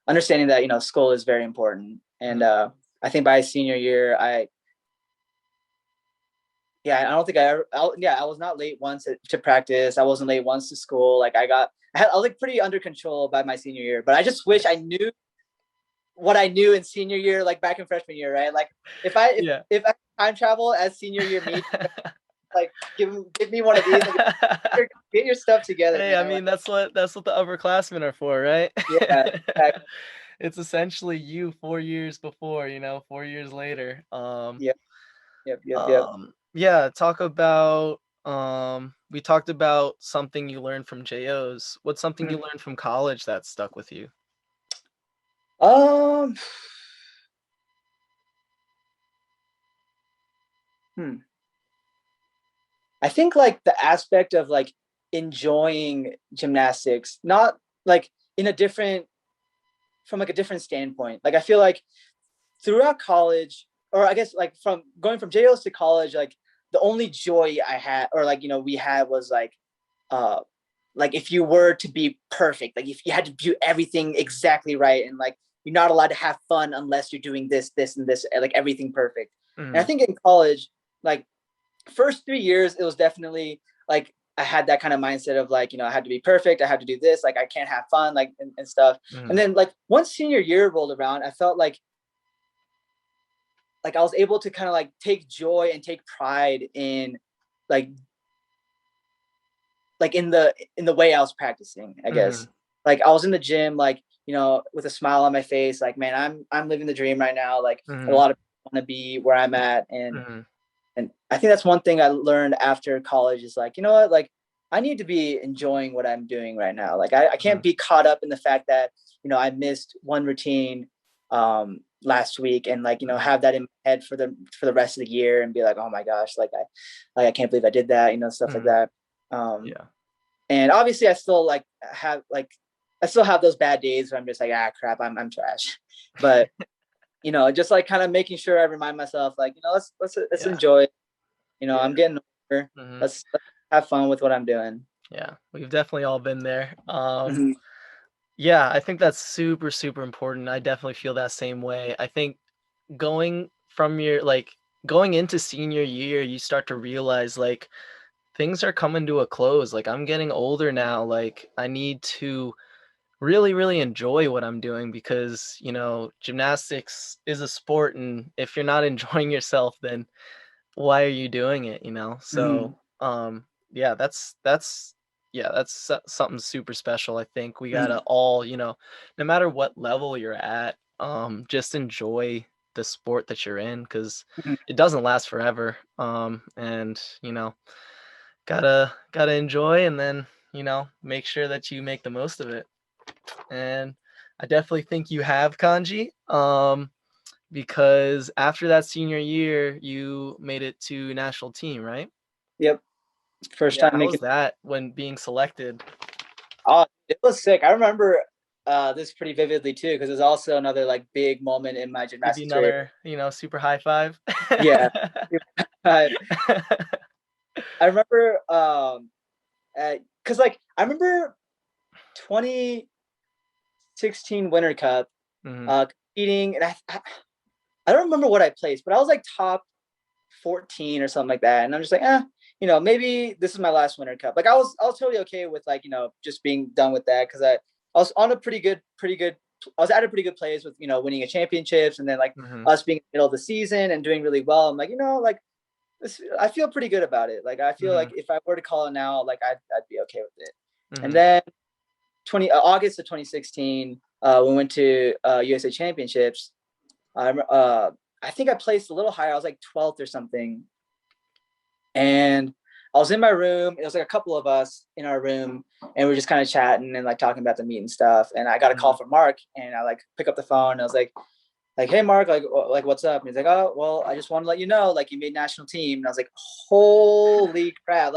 understanding that school is very important. And mhm. I think by senior year, I don't think I was not late once to practice. I wasn't late once to school. Like I was like pretty under control by my senior year. But I just wish I Nice. knew what I knew in senior year, like back in freshman year, right? Like if I if Yeah. if I time travel as senior year me, like give me one of these and get your stuff together, Hey, I man. Like, mean, that's what the upperclassmen are for, right? yeah, exactly. It's essentially you 4 years before, 4 years later. Yep, yep. Yeah, we talked about something you learned from JOs. What's something you Mhm. learned from college that stuck with you? Um, hmm. I think like the aspect of like enjoying gymnastics, not like in a different from like a different standpoint. Like I feel like throughout college, or I guess like from going from JOs to college, like the only joy I had, or like we had was uh like if you were to be perfect, like if you had to do everything exactly right, and like you're not allowed to have fun unless you're doing this and this, like everything perfect. And I Mhm, think in college, like first 3 years, it was definitely like I had that kind of mindset of like, I had to be perfect, I had to do this, like I can't have fun, like and stuff. And mhm, then like once senior year rolled around, I felt like I was able to kind of like take joy and take pride in like in the way I was practicing, I guess. mhm. like I was in the gym, like, with a smile on my face, like, man, I'm living the dream right now. Like a Mhm. lot of people want to be where I'm at. Mhm. And I think that's one thing I learned after college is like, you know what, like I need to be enjoying what I'm doing right now. Like I can't Mhm. be caught up in the fact that, I missed one routine last week and like, Mhm. have that in my head for the rest of the year and be like, oh my gosh, like I can't believe I did that, stuff like Mhm. that. Um Yeah. and obviously I still have those bad days where I'm just like, crap, I'm trash. But just like kind of making sure I remind myself, like, let's Yeah. enjoy. I'm Yeah. getting older. Mhm. Let's have fun with what I'm doing. Yeah. We've definitely all been there. Mhm. Yeah, I think that's super, super important. I definitely feel that same way. I think going from your going into senior year, you start to realize like things are coming to a close. Like I'm getting older now. Like I need to really, really enjoy what I'm doing because, gymnastics is a sport and if you're not enjoying yourself, then why are you doing it, you know? So, Mhm. yeah, that's something super special. I think we gotta Mhm. all, no matter what level you're at, just enjoy the sport that you're in because Mhm. it doesn't last forever. And gotta enjoy and then make sure that you make the most of it. And I definitely think you have, Kanji. Because after that senior year, you made it to national team, right? Yep. First Yeah, time how was making. that when being selected? Oh, it was sick. I remember this pretty vividly too, because it's also another like big moment in my Give you gymnastics career. another, super high five? Yeah. I I remember because like I remember 2016 Winter Cup Mhm, competing, and I don't remember what I placed, but I was like top 14 or something like that. And I'm just like, maybe this is my last Winter Cup. Like I was totally okay with like, just being done with that because I was on a pretty good. I was at a pretty good place with winning a championships and then like mhm, us being in the middle of the season and doing really well. I'm like, like this, I feel pretty good about it. Like I feel like mhm, if I were to call it now, like I'd be okay with it. And mhm, then August of 2016, we went to USA Championships. I think I placed a little higher. I was like 12th or something. And I was in my room. It was like a couple of us in our room, and we are just kind of chatting and like talking about the meet and stuff. And I got a call mhm. from Mark, and I like pick up the phone. And I was like, hey Mark, like what's up? And he's like, oh well, I just want to let you know, like you made national team. And I was like, holy crap!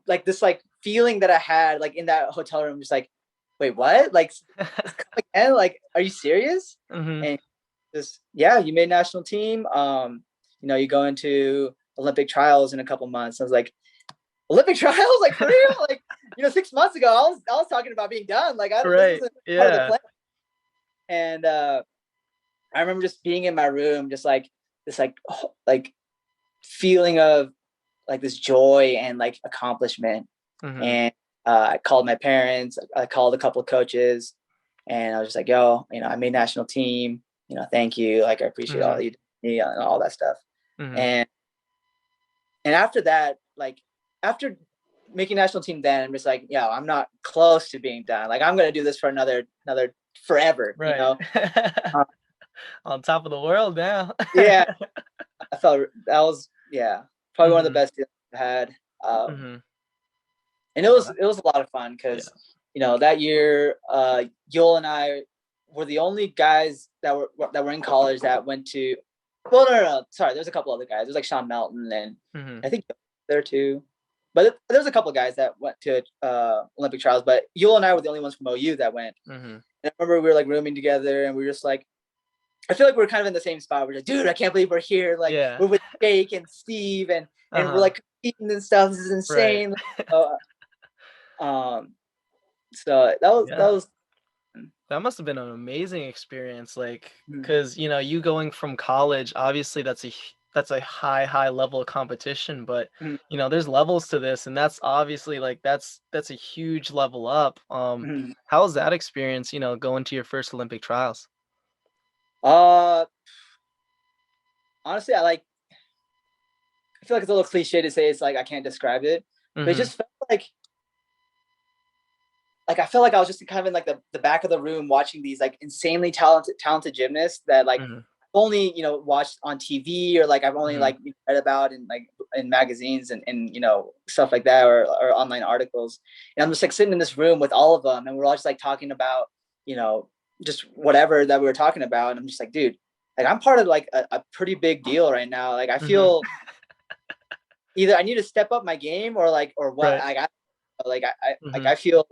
Like this like feeling that I had like in that hotel room, just like, wait, what? Like, come again? Like, are you serious? Mhm. And just yeah, you made national team. You go into Olympic trials in a couple months. I was like, Olympic trials, like for real? Like, 6 months ago, I was talking about being done. Like, this Right, wasn't part of the yeah. plan. And I remember just being in my room, just like this, like feeling of like this joy and like accomplishment. Mhm, And I called my parents. I called a couple of coaches, and I was just like, "Yo, I made national team. Thank you. Like, I appreciate all mhm, you do and all that stuff." mhm, And after that, like after making national team, then I'm just like, yeah, I'm not close to being done. Like I'm gonna do this for another forever. right. Uh, On top of the world now. yeah, I felt that was probably one of the Mhm, best deals I had. mhm. And it Oh, was that it was a lot of fun yeah. because that year, Yul and I were the only guys that were in college that went to. Well, no. Sorry, there's a couple other guys. There's like Sean Melton and Mhm, I think there too. But there's a couple of guys that went to Olympic trials. But Yul and I were the only ones from OU that went. mhm. And I remember we were like rooming together, and we were just like, I feel like we're kind of in the same spot. We're like, dude, I can't believe we're here. Like Yeah. we're with Jake and Steve, and we're Uh-huh. like competing and stuff. This is Right. insane. So, um, so that Yeah. was That must have been an amazing experience, like, mm, cause you going from college, obviously that's a high, high level of competition, but, mm, there's levels to this, and that's obviously, like, that's a huge level up. mm. How was that experience, going to your first Olympic trials? Uh, honestly, I feel like it's a little cliche to say it's like I can't describe it, but it Mhm, just felt like like I felt like I was just kind of in like the back of the room watching these like insanely talented gymnasts that like Mhm. only watched on TV, or like I've only Mhm. like read about in like in magazines and stuff like that, or online articles. And I'm just like sitting in this room with all of them, and we're all just like talking about you know just whatever that we were talking about. And I'm just like, dude, like I'm part of like a pretty big deal right now. Like I Mhm. feel either I need to step up my game, or like or what. Right. Like Mhm. I feel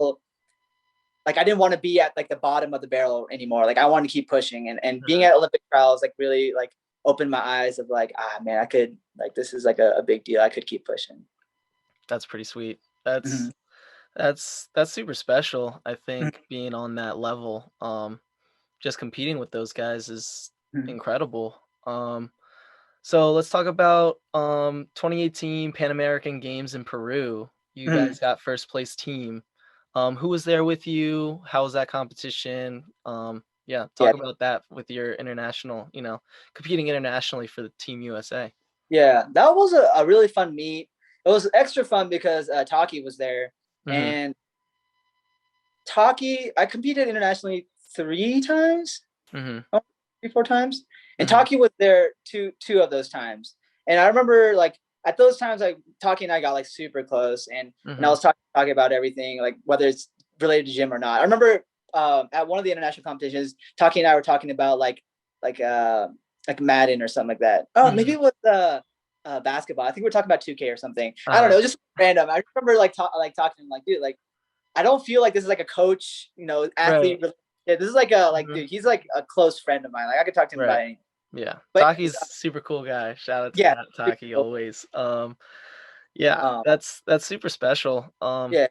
like I didn't want to be at like the bottom of the barrel anymore. Like I wanted to keep pushing, and being Mhm. at Olympic trials like really like opened my eyes of like, man, I could, like, this is like a big deal. I could keep pushing. That's pretty sweet. Mm-hmm. That's super special. I Mm-hmm. think being on that level, just competing with those guys is Mm-hmm. incredible. So let's talk about 2018 Pan American Games in Peru. You Mm-hmm. guys got first place team. Who was there with you? How was that competition? Yeah, Yeah, talk about that with your international, competing internationally for the Team USA. yeah, that was a really fun meet. It was extra fun because Taki was there, Mhm. and Taki, I competed internationally 3 times, Mhm. 3 4 times, and Mhm. Taki was there two of those times. And I remember like at those times, like Taki and I got like super close, and I Mhm. was talking about everything, like whether it's related to gym or not. I remember at one of the international competitions, Taki and I were talking about like uh like Madden or something like that. Oh, maybe Mhm. it was basketball. I think we are talking about 2K or something. I don't Uh-huh. know. It was just random. I remember like talking to him, like, dude, like I don't feel like this is like a coach, Right. athlete relationship. This is like a like, Mhm. dude, he's like a close friend of mine. Like I could talk to him about Right. anything. Yeah. But anyways, Taki's super cool guy. Shout out to yeah, super Taki cool. always. Yeah, Um, that's super special. yeah. But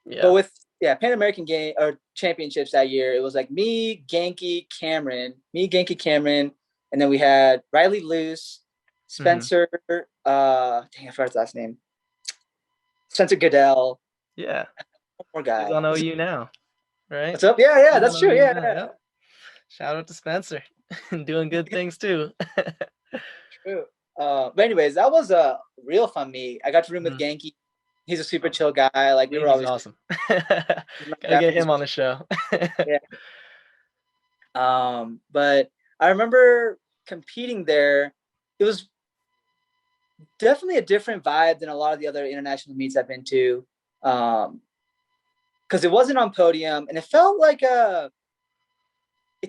Yeah. with Pan American game or championships that year, it was like me, Genki, Cameron, and then we had Riley Luce, Mhm. Spencer, dang, I forgot his last name. Spencer Goodell, Yeah. one more He's on guy. OU now, right? What's up? Yeah, yeah, He's that's on true. OU Yeah, now, yeah. yep. Shout out to Spencer. Doing good things too. True. But anyways, that was a real fun meet. I got to room with Mhm. Genki. He's a super chill guy. Like we were Yankees always awesome. he's my Gotta get Japanese. him on the show. Yeah. But I remember competing there. It was definitely a different vibe than a lot of the other international meets I've been to. Because it wasn't on podium, and it felt like it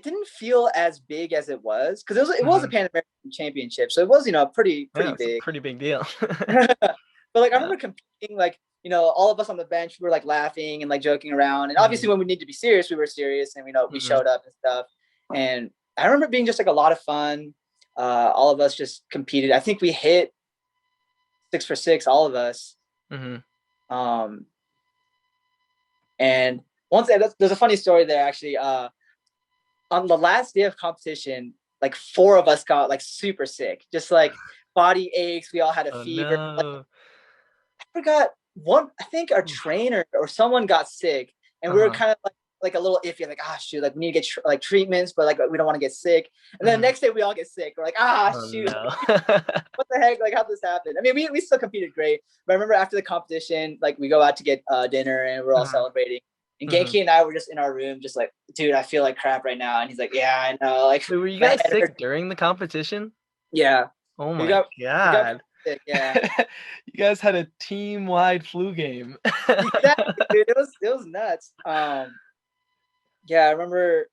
didn't feel as big as it was, because it was a Mhm. Pan American Championship, so it was pretty Yeah, it's a big. pretty big deal. But like I Yeah. remember competing, like all of us on the bench, we were like laughing and like joking around, and obviously Mhm. when we need to be serious, we were serious, and we Mhm. showed up and stuff. And I remember being just like a lot of fun. All of us just competed. I think we hit 6 for 6, all of us. Mhm. Um, and once there's a funny story there actually. On the last day of competition, like 4 of us got like super sick, just like body aches. We all had a Oh, fever. Like no. forgot one. I think our Oof. trainer or someone got sick, and we were Uh-huh. kind of like a little iffy, like shoot, like we need to get like treatments, but like we don't want to get sick. And then the Mhm. next day we all get sick. We're like Oh, shoot, no. what the heck? Like how'd this happen? I mean, we still competed great, but I remember after the competition, like we go out to get dinner and we're all Mhm. celebrating. And Mhm. Genki and I were just in our room, just like, dude, I feel like crap right now. And he's like, yeah, I know. Like Wait, were you my guys head hurts. sick during the competition? Yeah, Oh we my got we got god. sick. Yeah, You guys had a team-wide flu game. exactly, dude. It was nuts. Yeah, I remember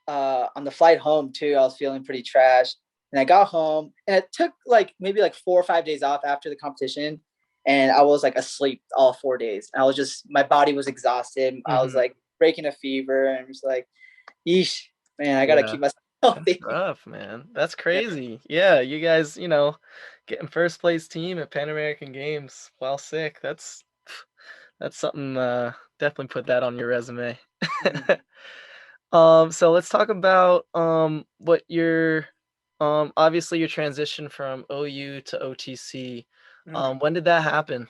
on the flight home too, I was feeling pretty trash. And I got home, and it took like maybe like 4 or 5 days off after the competition. And I was like asleep all 4 days. And I was just, my body was exhausted. I was Mhm. like breaking a fever, and I'm just like, yeesh, man, I got to Yeah. keep myself That's healthy. rough, man. That's Yeah. crazy. Yeah, you guys, getting first place team at Pan American Games while sick. That's something, definitely put that on your resume. Mhm. So let's talk about what your obviously your transition from OU to OTC. Mhm. When did that happen?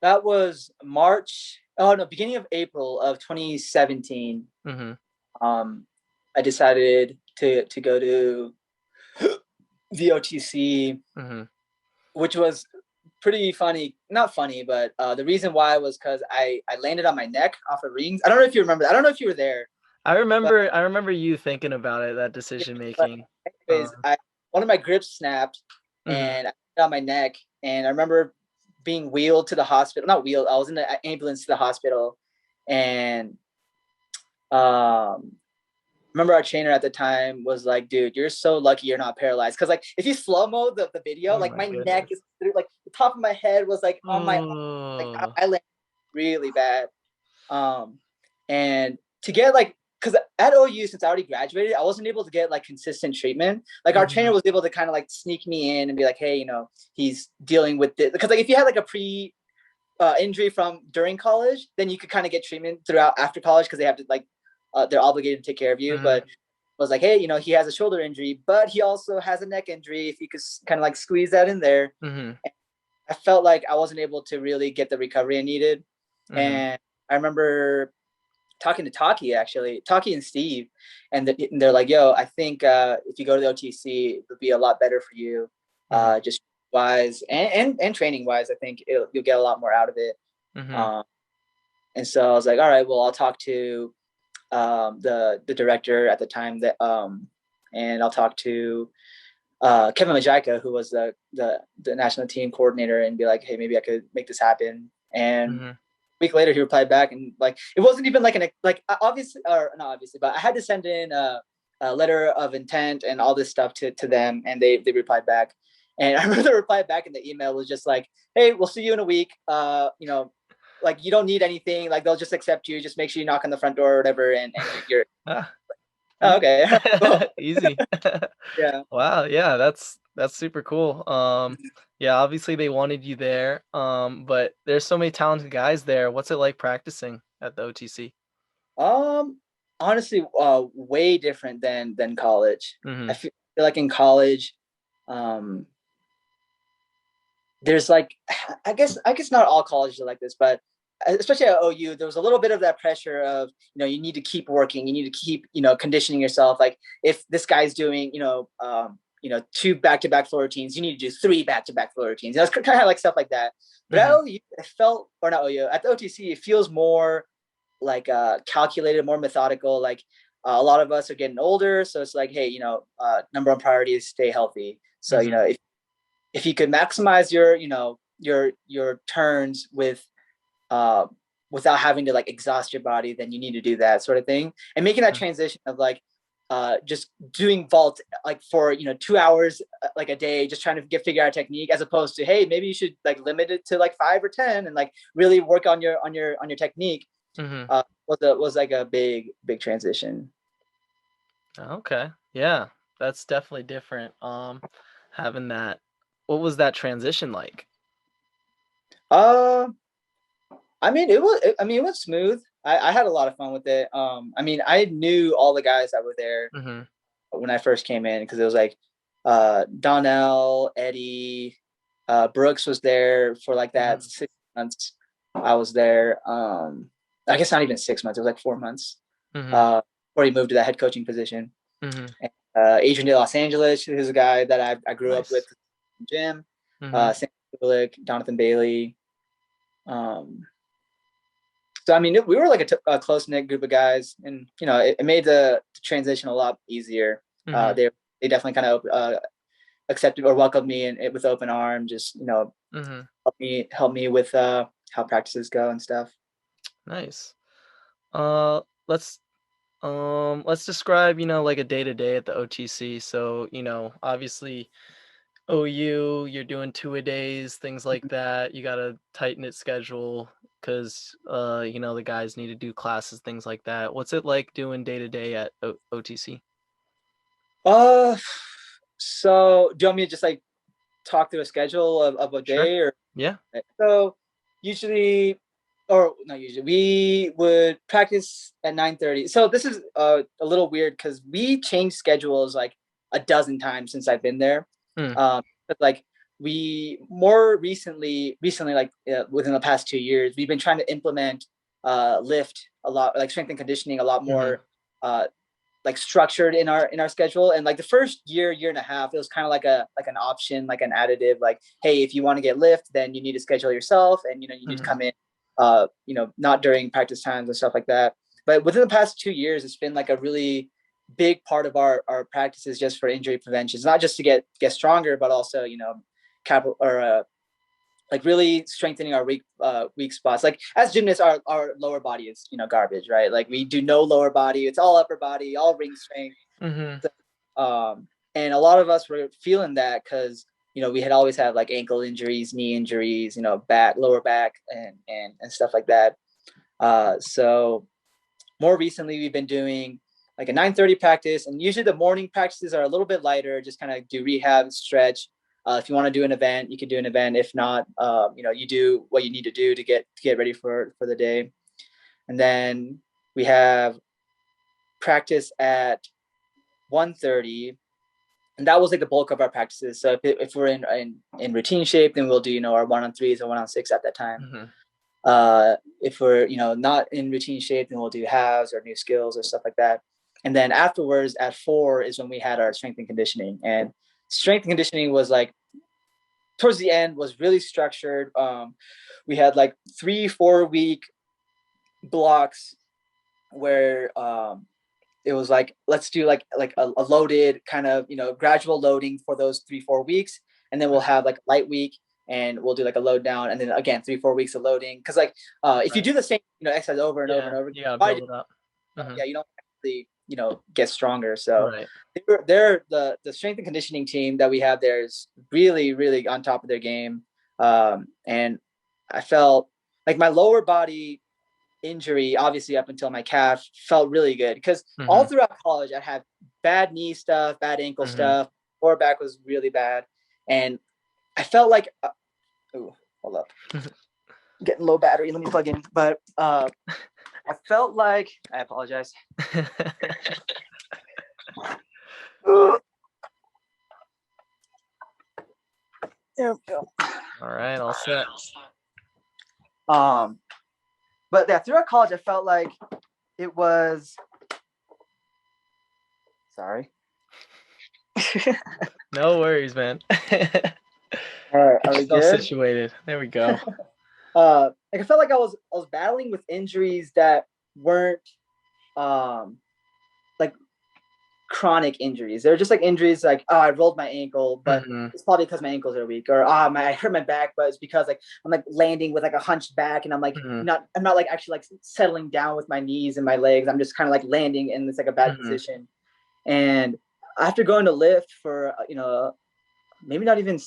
That was March. Oh no, beginning of April of 2017. Mm-hmm. Um, I decided to go to the OTC, Mm-hmm. which was pretty funny. Not funny, but the reason why was because I landed on my neck off of rings. I don't know if you remember that. I don't know if you were there, but I remember you thinking about it, that yeah, decision but making. anyways, Um, I one of my grips snapped mhm, and I landed on my neck, and I remember being wheeled to the hospital. Not wheeled. I was in the ambulance to the hospital, and um remember our trainer at the time was like, dude, you're so lucky you're not paralyzed. Cause like if you slow mo the video, oh like my my neck goodness. is through, like the top of my head was like on my arm. Like Oh. I landed really bad. Um and to get like, because at OU, since I already graduated, I wasn't able to get like consistent treatment. Like our trainer Mhm, was able to kind of like sneak me in and be like, hey, he's dealing with this. Because like if you had like a pre injury from during college, then you could kind of get treatment throughout after college because they have to like they're obligated to take care of you. mhm, But was like, hey, he has a shoulder injury, but he also has a neck injury. If you could kind of like squeeze that in there, mhm, I felt like I wasn't able to really get the recovery I needed. mhm, And I remember talking to Taki and Steve, and they're like, yo, I think if you go to the OTC, it would be a lot better for you, mhm, just wise and training wise. I think you'll get a lot more out of it. mhm, Um, and so I was like, all right, well, I'll talk to the director at the time and I'll talk to Kevin Majika, who was the national team coordinator, and be like, hey, maybe I could make this happen. And mhm. week later he replied back, and like it wasn't even like obviously, or not obviously, but I had to send in a letter of intent and all this stuff to them, and they replied back. And I remember the reply back in the email was just like, hey, we'll see you in a week, like you don't need anything, like they'll just accept you, just make sure you knock on the front door or whatever, and you're Ah, oh, easy. okay. Cool. Easy. Yeah. Wow, yeah, that's super cool. Yeah, obviously they wanted you there, but there's so many talented guys there. What's it like practicing at the OTC? um Honestly, way different than college. I Mhm, feel like in college, um there's like I guess not all colleges are like this, but especially at OU, there was a little bit of that pressure of you need to keep working, you need to keep conditioning yourself. Like if this guy's doing two back-to-back floor routines, you need to do three back-to-back floor routines. That's kind of like stuff like that. But at mhm, OU, it felt, or not OU, at the OTC, it feels more like calculated, more methodical. Like a lot of us are getting older, so it's like, hey, number one priority is stay healthy. So mhm, if you could maximize your turns with uh without having to like exhaust your body, then you need to do that sort of thing. And making that mhm. transition of like just doing vault like for 2 hours like a day, just trying to figure out a technique, as opposed to, hey, maybe you should like limit it to like 5 or 10 and like really work on your technique. Mhm. Was like a big transition. Okay. Yeah, that's definitely different. Having that. What was that transition like? uh I mean, it was smooth. I had a lot of fun with it. I mean, I knew all the guys that were there Mhm, when I first came in, because it was like Donnell, Eddie, Brooks was there for like that mhm. 6 months. I was there. I guess not even 6 months. It was like 4 months. Mhm, Uh, before he moved to that head coaching position. mhm. And, Adrian de Los Angeles, who's a guy that I grew up with Nice. in the gym. Mhm, Sam Kulik, Jonathan Bailey. Um, so I mean, we were like a close knit group of guys, and it made the transition a lot easier. mhm, They definitely kind of accepted or welcomed me with open arms. Just mhm. help me with how practices go and stuff. Nice. Uh, let's let's describe, like a day to day at the OTC. So, obviously OU, you're doing two-a-days, things like that. You got a tight knit schedule because the guys need to do classes, things like that. What's it like doing day to day at OTC? Uh, so do you want me to just like talk through a schedule of a Sure. day, or Yeah. so usually, or not usually, we would practice at 9:30. So this is a little weird because we changed schedules like a dozen times since I've been there. Mm, But like we more recently, like within the past 2 years, we've been trying to implement lift a lot, like strength and conditioning a lot mhm, more, uh, like structured in our schedule. And like the first year and a half, it was kind of like an option, like an additive, like, hey, if you want to get lift, then you need to schedule yourself, and you need to come in not during practice times and stuff like that. But within the past 2 years, it's been like a really big part of our practices just for injury prevention. It's not just to get stronger, but also capital or like really strengthening our weak spots. Like as gymnasts, our lower body is garbage, right? Like we do no lower body; it's all upper body, all ring strength. And a lot of us were feeling that because we had always had like ankle injuries, knee injuries, lower back, and stuff like that. So more recently, we've been doing like a 9:30 practice, and usually the morning practices are a little bit lighter, just kind of do rehab, stretch. If you want to do an event, you can do an event. If not, you do what you need to do to get ready for the day. And then we have practice at 1:30, and that was like the bulk of our practices. So if we're in routine shape, then we'll do our 1-on-3s or 1-on-6 at that time. If we're not in routine shape, then we'll do halves or new skills or stuff like that. And then afterwards at 4 is when we had our strength and conditioning. And strength and conditioning was like towards the end was really structured. We had like 3-4 week blocks where it was like, let's do like a loaded kind of gradual loading for those 3-4 weeks, and then we'll have like a light week, and we'll do like a load down, and then again 3-4 weeks of loading. Because like if you do the same exercise over and over and over, you gotta build it up. You don't actually get stronger. So Right. they're the strength and conditioning team that we have there is really, really on top of their game. And I felt like my lower body injury, obviously up until my calf, felt really good because all throughout college I had bad knee stuff, bad ankle stuff, lower back was really bad, and I felt like hold up. Getting low battery, let me plug in. But I felt like, I apologize. There we go. All right, all set. But yeah, throughout college, I felt like it was. Sorry. No worries, man. All right, are we good? Situated. There we go. Like I felt like I was battling with injuries that weren't like chronic injuries. They're just like injuries like, oh, I rolled my ankle, but it's probably because my ankles are weak, or I hurt my back, but it's because like I'm like landing with like a hunched back, and I'm like I'm not like actually like settling down with my knees and my legs. I'm just kind of like landing in this like a bad position. And after going to lift for maybe not even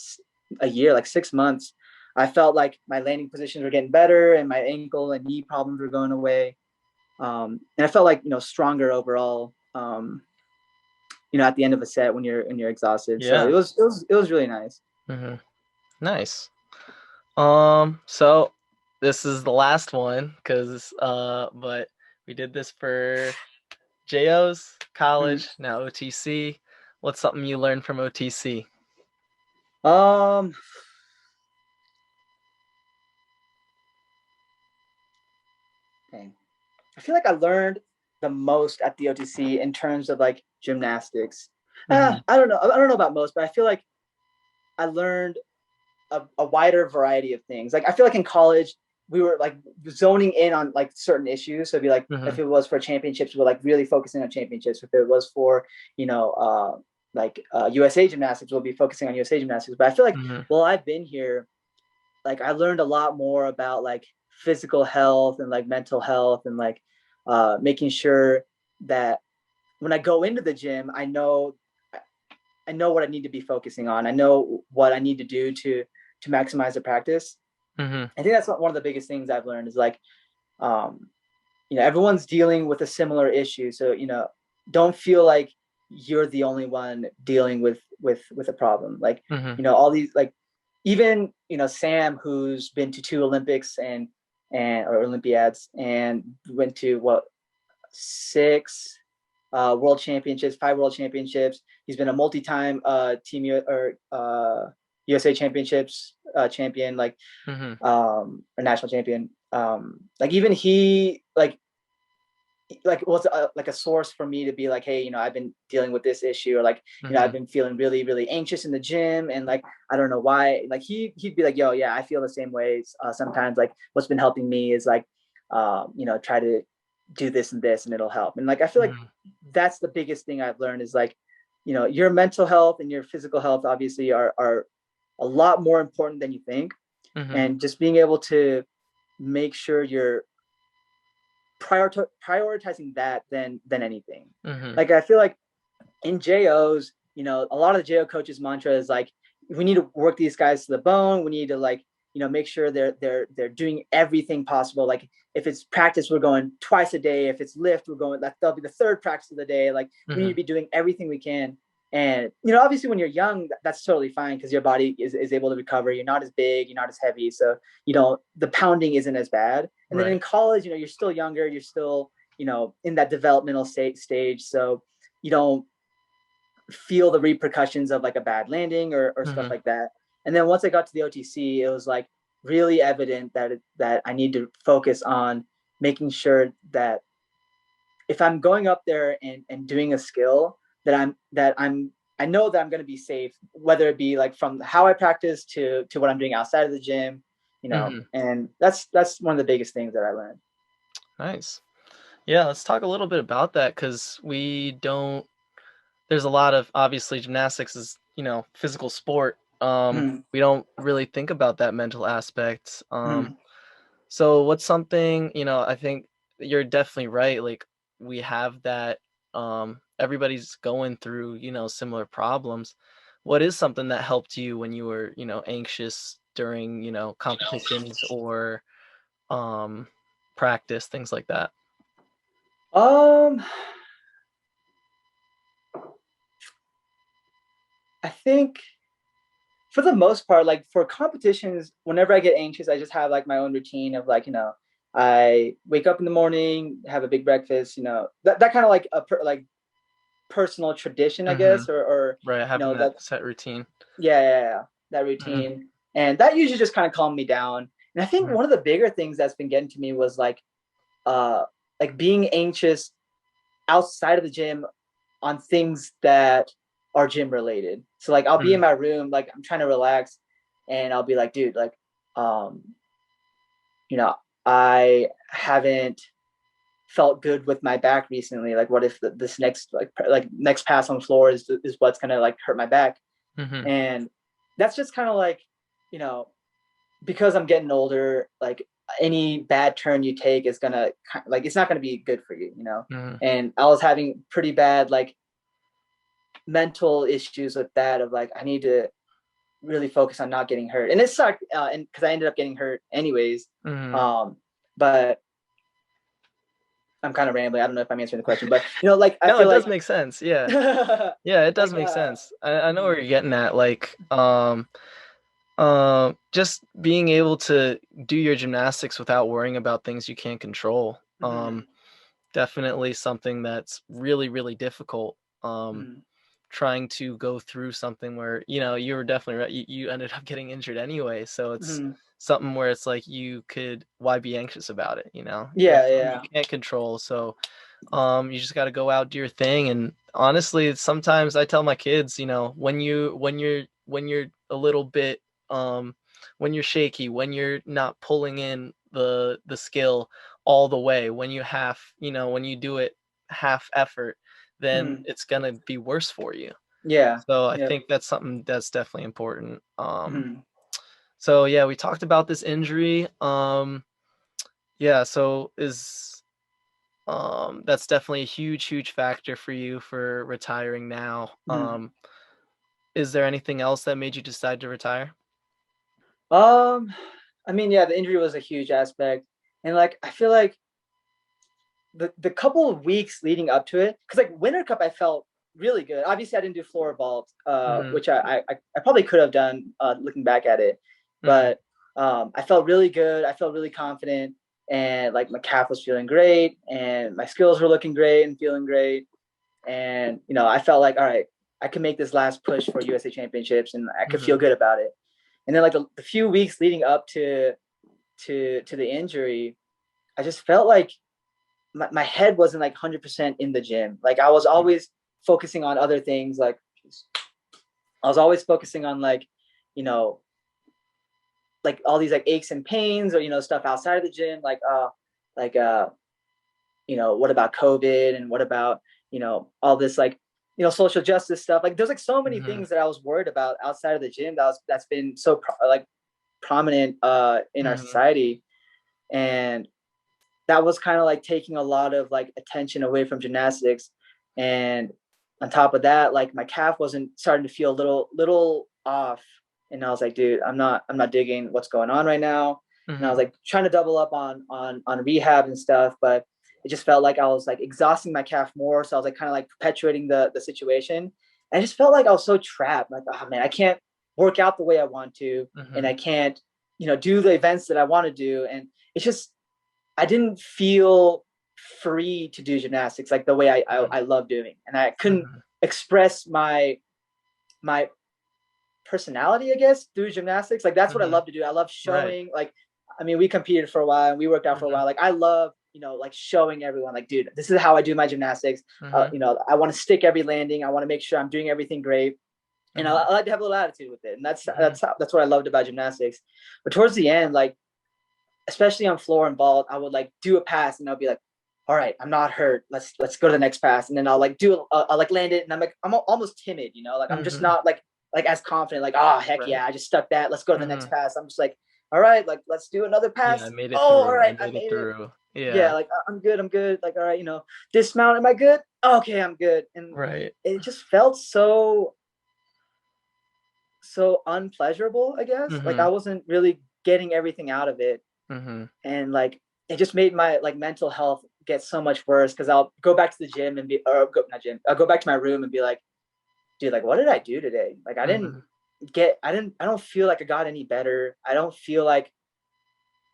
a year, like 6 months, I felt like my landing positions were getting better, and my ankle and knee problems were going away. And I felt like stronger overall. At the end of a set when you're exhausted. Yeah. So it was really nice. Nice. So this is the last one because but we did this for JOs, college, now OTC. What's something you learned from OTC? I feel like I learned the most at the OTC in terms of like gymnastics. I don't know about most, but I feel like I learned a wider variety of things. Like I feel like in college we were like zoning in on like certain issues. So it'd be like if it was for championships, we're like really focusing on championships. If it was for USA gymnastics, we'll be focusing on USA gymnastics. But I feel like while I've been here, like I learned a lot more about like physical health and like mental health, and like making sure that when I go into the gym, I know what I need to be focusing on. I know what I need to do to maximize the practice. I think that's one of the biggest things I've learned is like, everyone's dealing with a similar issue. So, don't feel like you're the only one dealing with a problem. Like, all these, like, even, Sam, who's been to 2 Olympics or Olympiads, and went to 6 world championships, 5 world championships. He's been a multi-time team USA championships champion, like or national champion. Like even he like was like a source for me to be like, hey, I've been dealing with this issue, or like, I've Mhm. been feeling really, really anxious in the gym, and like I don't know why. Like he'd be like, yo, yeah, I feel the same way. Sometimes like what's been helping me is like, try to do this and this, and it'll help. And like I feel like Mhm. that's the biggest thing I've learned is like, your mental health and your physical health obviously are a lot more important than you think, Mhm. and just being able to make sure you're prioritizing that than anything. Mhm. Like I feel like in JOs, a lot of the JO coaches' mantra is like, we need to work these guys to the bone. We need to like, make sure they're doing everything possible. Like if it's practice, we're going twice a day. If it's lift, we're going, that'll be the third practice of the day. Like we need to Mhm. be doing everything we can. And obviously when you're young, that's totally fine because your body is able to recover. You're not as big, you're not as heavy, so the pounding isn't as bad. And then in Right. college, you're still younger, you're still in that developmental stage, so you don't feel the repercussions of like a bad landing or stuff Mhm. like that. And then once I got to the OTC, it was like really evident that I need to focus on making sure that if I'm going up there and doing a skill, that I know that I'm going to be safe, whether it be like from how I practice to what I'm doing outside of the gym, Mhm. and that's one of the biggest things that I learned. Nice. Yeah, let's talk a little bit about that because we don't. There's a lot of obviously gymnastics is physical sport. Mm-hmm. We don't really think about that mental aspect. Mm-hmm. So what's something, I think you're definitely right. Like we have that everybody's going through, similar problems. What is something that helped you when you were, anxious during, competitions or um practice, things like that? Um, I think for the most part, like for competitions, whenever I get anxious, I just have like my own routine of like, I wake up in the morning, have a big breakfast, that kind of like like personal tradition, I Mhm. guess, or Right, having that that, set routine. yeah, that Mhm. routine. And that usually just kind of calmed me down. And I think Mhm. one of the bigger things that's been getting to me was uh, like being anxious outside of the gym on things that are gym related. So like I'll be in Mhm. my room, like I'm trying to relax, and I'll be like, dude, like, um, you know, I haven't felt good with my back recently. Like, what if this next next pass on the floor is what's gonna like hurt my back? Mhm. And that's just kind of like, you know, because I'm getting older, like any bad turn you take is gonna like it's not gonna be good for you. Mhm. And I was having pretty bad like mental issues with that of like I need to really focus on not getting hurt, and it sucked, and because I ended up getting hurt anyways. Mhm. um but I'm kind of rambling. I don't know if I'm answering the question, but like I No, feel it does like make sense, yeah. Yeah, it does like make sense. I know mhm, where you're getting at, like, just being able to do your gymnastics without worrying about things you can't control, mhm, definitely something that's really, really difficult, mhm, trying to go through something where, you were definitely right, you ended up getting injured anyway, so it's mhm. something where it's like you could why be anxious about it, you know? Yeah, That's something you yeah. can't control, so you just got to go out, do your thing. And honestly, sometimes I tell my kids, when you're a little bit, when you're shaky, when you're not pulling in the skill all the way, when you do it half effort, then Mhm. it's gonna be worse for you. Yeah, So I yep. think that's something that's definitely important. Mhm, So yeah, we talked about this injury. Yeah, so is that's definitely a huge, huge factor for you for retiring now. mhm. Is there anything else that made you decide to retire? um I mean, yeah, the injury was a huge aspect, and like I feel like the couple of weeks leading up to it, because like Winter Cup, I felt really good. Obviously, I didn't do floor vault, Mhm, which I probably could have done, looking back at it, mhm, but I felt really good. I felt really confident, and like my calf was feeling great, and my skills were looking great and feeling great, and I felt like, all right, I can make this last push for USA Championships, and I could feel mhm, good about it. And then like the few weeks leading up to the injury, I just felt like my head wasn't like 100% in the gym. Like I was always focusing on other things. Like I was always focusing on like, you know, like all these like aches and pains or, you know, stuff outside of the gym. Like, you know, what about COVID and what about, you know, all this like, you know, social justice stuff. Like there's like so many Mhm. things that I was worried about outside of the gym that's been so like prominent in our Mhm. society. And that was kind of like taking a lot of like attention away from gymnastics. And on top of that, like my calf wasn't starting to feel a little off. And I was like, dude, I'm not digging what's going on right now. And I was Mhm. like trying to double up on rehab and stuff, but it just felt like I was like exhausting my calf more. So I was like kind of like perpetuating the situation. And I just felt like I was so trapped. Like, oh man, I can't work out the way I want to, and Mhm. I can't, you know, do the events that I want to do. And it's just I didn't feel free to do gymnastics like the way I Mhm. love doing, and I couldn't Mhm. express my personality, I guess, through gymnastics. Like that's what I Mhm. love to do. I love Right. showing. Like, I mean, we competed for a while and we worked out for a Mhm. while. Like I love, you know, like showing everyone, like, dude, this is how I do my gymnastics. Mhm. You know, I want to stick every landing. I want to make sure I'm doing everything great. And Mhm. I like to have a little attitude with it, and Mhm. that's what I loved about gymnastics. But towards the end, like especially on floor and vault, I would like do a pass and I'll be like, all right, I'm not hurt. Let's go to the next pass. And then I'll like I'll like land it. And I'm like, I'm almost timid, you know, like I'm just Mhm. not like as confident, like, oh, heck Right. yeah, I just stuck that. Let's go to the next Mhm. pass. I'm just like, all right, like, let's do another Yeah, I pass. made it Oh, all through. I right, I made it made it. through. Yeah, Yeah. like I'm good. I'm good. Like, all right, you know, dismount. Am I good? Okay, I'm good. And Right. it just felt so unpleasurable, I guess. Like I Mhm. wasn't really getting everything out of it, Mhm. and like it just made my like mental health get so much worse because I'll go back to the gym and be or go not gym. I'll go back to my room and be like, dude, like what did I do today? Like Mhm. I don't feel like I got any better. I don't feel like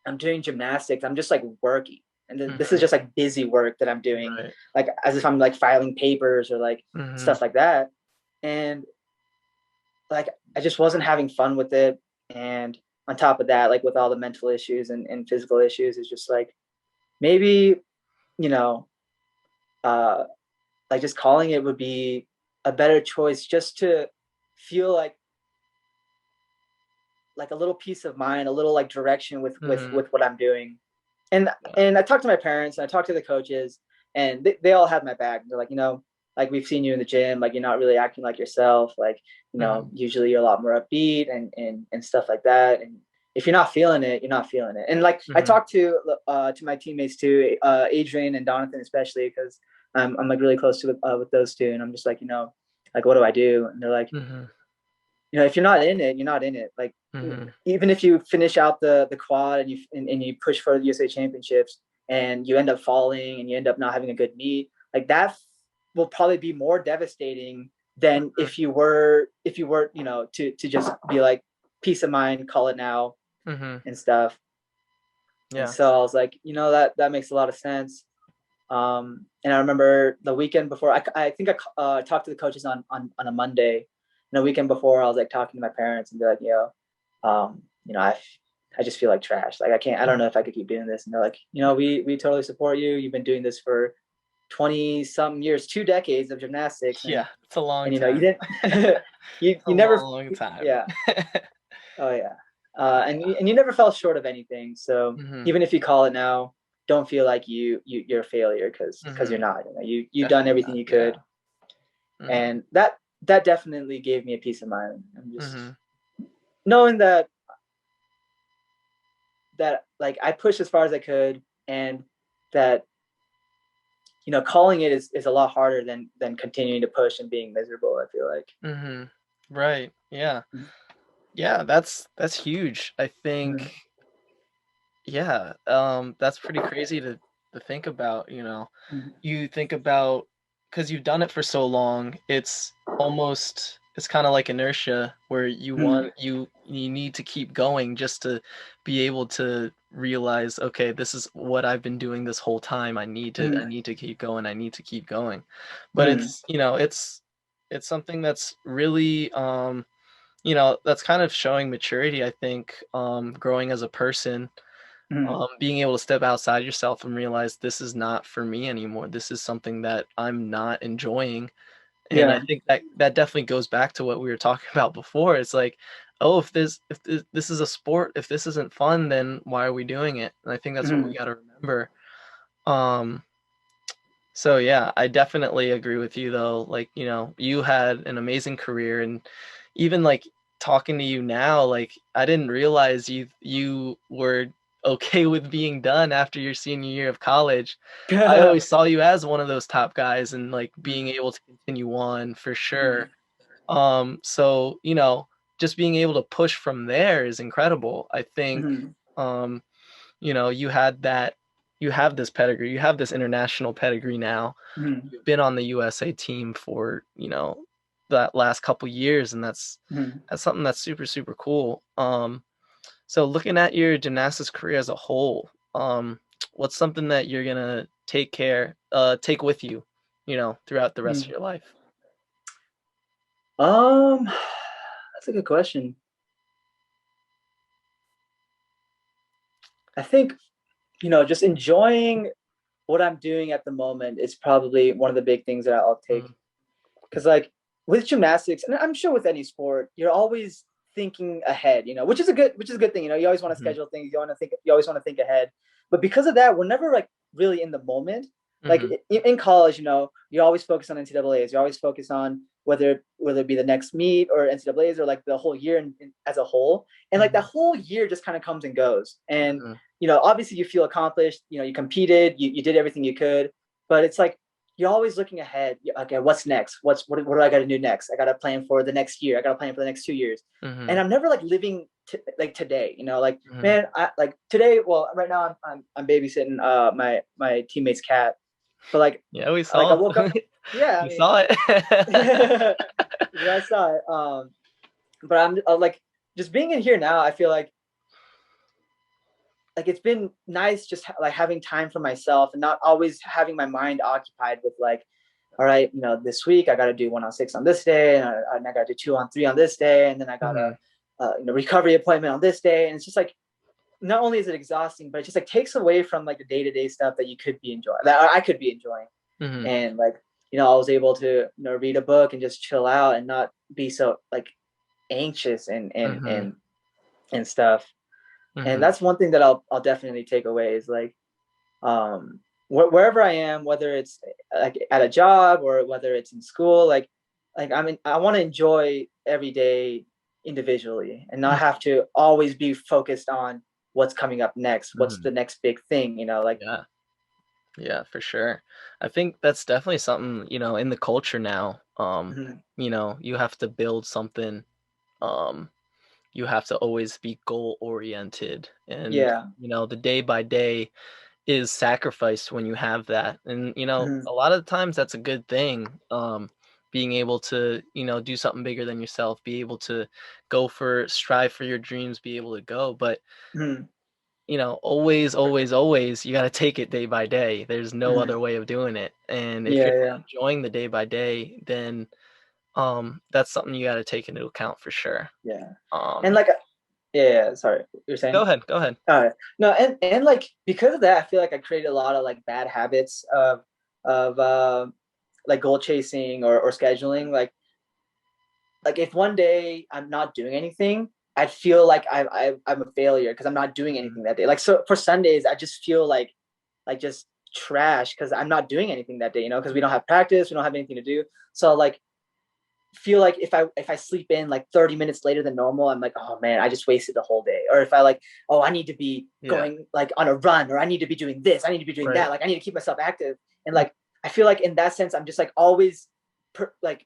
I'm doing gymnastics. I'm just like working. And then this is Mhm. just like busy work that I'm doing, Right. like as if I'm like filing papers or like Mhm. stuff like that. And like I just wasn't having fun with it. And on top of that, like with all the mental issues and physical issues, it's just like maybe, you know, uh, like just calling it would be a better choice just to feel like a little peace of mind, a little like direction Mhm. with what I'm doing. And Yeah. and I talked to my parents and I talked to the coaches and they all had my back. They're like, you know, like we've seen you in the gym, like you're not really acting like yourself. Like, you know, Mhm. usually you're a lot more upbeat and stuff like that. And if you're not feeling it, you're not feeling it. And like I Mhm. talked to my teammates too, Adrian and Donathan especially, because I'm like really close to with those two, and I'm just like, you know, like what do I do? And they're like, Mhm. you know, if you're not in it, you're not in it. Like Mhm. even if you finish out the quad and you push for the USA championships and you end up falling and you end up not having a good meet, like that will probably be more devastating than Mhm. if you were, you know, to just be like peace of mind, call it now Mhm. and stuff. And Yeah. so I was like, you know, that makes a lot of sense. And I remember the weekend before, I think I talked to the coaches on a Monday. And the weekend before, I was like talking to my parents and be like, yo, you know, I just feel like trash. Like I don't Mhm. know if I could keep doing this. And they're like, you know, we totally support you. You've been doing this for 20 some years, 2 decades of gymnastics, Yeah, it's a long and you know, you time. didn't, It's a you never, long time. yeah, oh yeah, and you never fell short of anything. So Mhm. even if you call it now, don't feel like you're a failure because you're Mhm. not. You know, you've done Definitely everything not. you Yeah. could, Mhm. and that definitely gave me a peace of mind. I'm just Mhm. knowing that like I pushed as far as I could, and that, you know, calling it is a lot harder than continuing to push and being miserable, I feel like. Mhm. Right. Yeah. Mhm. Yeah, that's huge. I think yeah, that's pretty crazy to think about, you know. Mhm. You think about because you've done it for so long, it's kind of like inertia where Mhm. you need to keep going just to be able to realize, okay, this is what I've been doing this whole time. I Mhm. need to keep going. I need to keep going. But Mhm. it's, you know, it's something that's really you know, that's kind of showing maturity, I think, growing as a person, Mhm. Being able to step outside yourself and realize this is not for me anymore. This is something that I'm not enjoying. And I Yeah. think that that definitely goes back to what we were talking about before. It's like, oh, if this is a sport, if this isn't fun, then why are we doing it? And I think that's what we Mhm. got to remember. Um, so yeah, I definitely agree with you though. Like, you had an amazing career, and even like talking to you now, like I didn't realize you were okay with being done after your senior year of college. I always saw you as one of those top guys and like being Mhm. able to continue on for sure. Mhm. So, just being able to push from there is incredible. I think Mhm. um you had that you have this pedigree, you have this international pedigree now. Mhm. You've been on the USA team for, that last couple years, and Mhm. that's something that's super, super cool. So looking at your gymnastics career as a whole, what's something that you're gonna take with you, throughout the rest of Mhm. your life? Um, that's a good question. I think, just enjoying what I'm doing at the moment is probably one of the big things that I'll take. Mm, Because like with gymnastics, and I'm sure with any sport, you're always thinking ahead, which is a good thing. You always want to mhm, schedule things. You always want to think ahead. But because of that, we're never like really in the moment. Like mhm, in college, you always focus on NCAAs. You always focus on whether it be the next meet or NCAAs or like the whole year as a whole. And like that mhm, whole year just kind of comes and goes. And mhm, obviously you feel accomplished. You competed. You did everything you could. But it's like you're always looking ahead. Okay, what's next? What do I got to do next? I got to plan for the next year. I got to plan for the next 2 years. And mhm, I'm never like living like today. Like mhm. man, I like today. Well, right now I'm babysitting my teammate's cat, but Yeah, we like I saw. woke up. Yeah, I We mean, saw it. yeah, I saw it. But I'm like just being in here now. I feel like it's been nice just like having time for myself and not always having my mind occupied with like, all right, this week I got to do 1 on 6 on this day, and I got to do 2 on 3 on this day, and then I got a Mhm, recovery appointment on this day, and it's just like not only is it exhausting, but it just like takes away from like the day to day stuff that you could be enjoying, that I could be enjoying, mhm, and like I was able to read a book and just chill out and not be so like anxious mhm, and stuff, and mhm, that's one thing that I'll definitely take away is like wherever I am, whether it's like at a job or whether it's in school, like I want to enjoy every day individually and not have to always be focused on what's coming up next, what's mhm. the next big thing, like. Yeah, yeah, for sure. I think that's definitely something, in the culture now. Mhm. You have to build something. Um, you have to always be goal oriented, and Yeah. the day by day is sacrificed when you have that. And Mhm. a lot of the times that's a good thing. Being able to do something bigger than yourself, be able to strive for your dreams, be able to go. But Mhm. always, always, always, you got to take it day by day. There's no Mhm. other way of doing it. And if Yeah, you're yeah, not enjoying the day by day, then that's something you got to take into account for sure. yeah. And Um, like yeah, yeah, sorry, you're Go saying. ahead, go ahead. No, and like because of that, I feel like I created a lot of like bad habits of like goal chasing or scheduling. Like if one day I'm not doing anything, I feel like I'm a failure because I'm not doing Mhm, anything that day. Like so for Sundays, I just feel like just trash because I'm not doing anything that day. Because we don't have practice, we don't have anything to do. So like feel like if I sleep in like 30 minutes later than normal, I'm like, oh man, I just wasted the whole day. Or if I like, oh, I need to be yeah, going like on a run, or I need to be doing this, I need to be doing right. that. Like I need to keep myself active. And like I feel like in that sense, I'm just like always like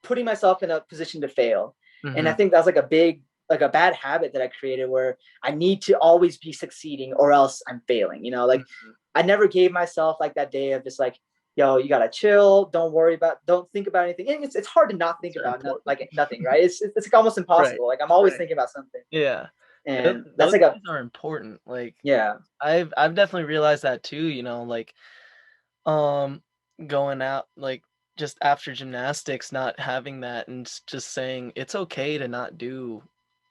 putting myself in a position to fail. And I Mhm, think that's like a bad habit that I created where I need to always be succeeding or else I'm failing. Like mhm. I never gave myself like that day of just like, yo, you gotta chill. Don't think about anything. And it's hard to not think Those are about important. like nothing, right? It's like almost Right, impossible. Like I'm always right. thinking about something, Yeah. and that's Those like a days are important. Like, yeah. I've definitely realized that too, like, um, going out, like, just after gymnastics, not having that and just saying, "It's okay to not do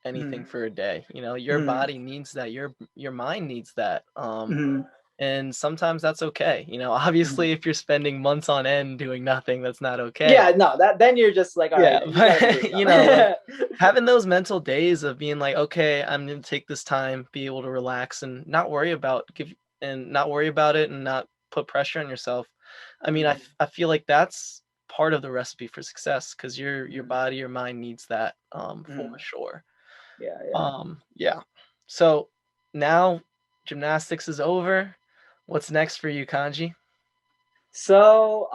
anything Mhm. for a day. You know, your Mhm. body needs that. Your mind needs that. Mhm. And sometimes that's okay. You know, Mhm. obviously, if you're spending months on end doing nothing, that's not okay. Yeah, no, that then you're just like, all right, Yeah, you got to be doing but you know, like something. having those mental days of being like, okay, I'm gonna take this time, be able to relax and not worry about give and not worry about it and not put pressure on yourself. I mean, Mhm. I feel like that's part of the recipe for success because your Mhm. body, your mind needs that for Mhm. sure. Yeah, yeah. Yeah. So now gymnastics is over. What's next for you, Kanji? So,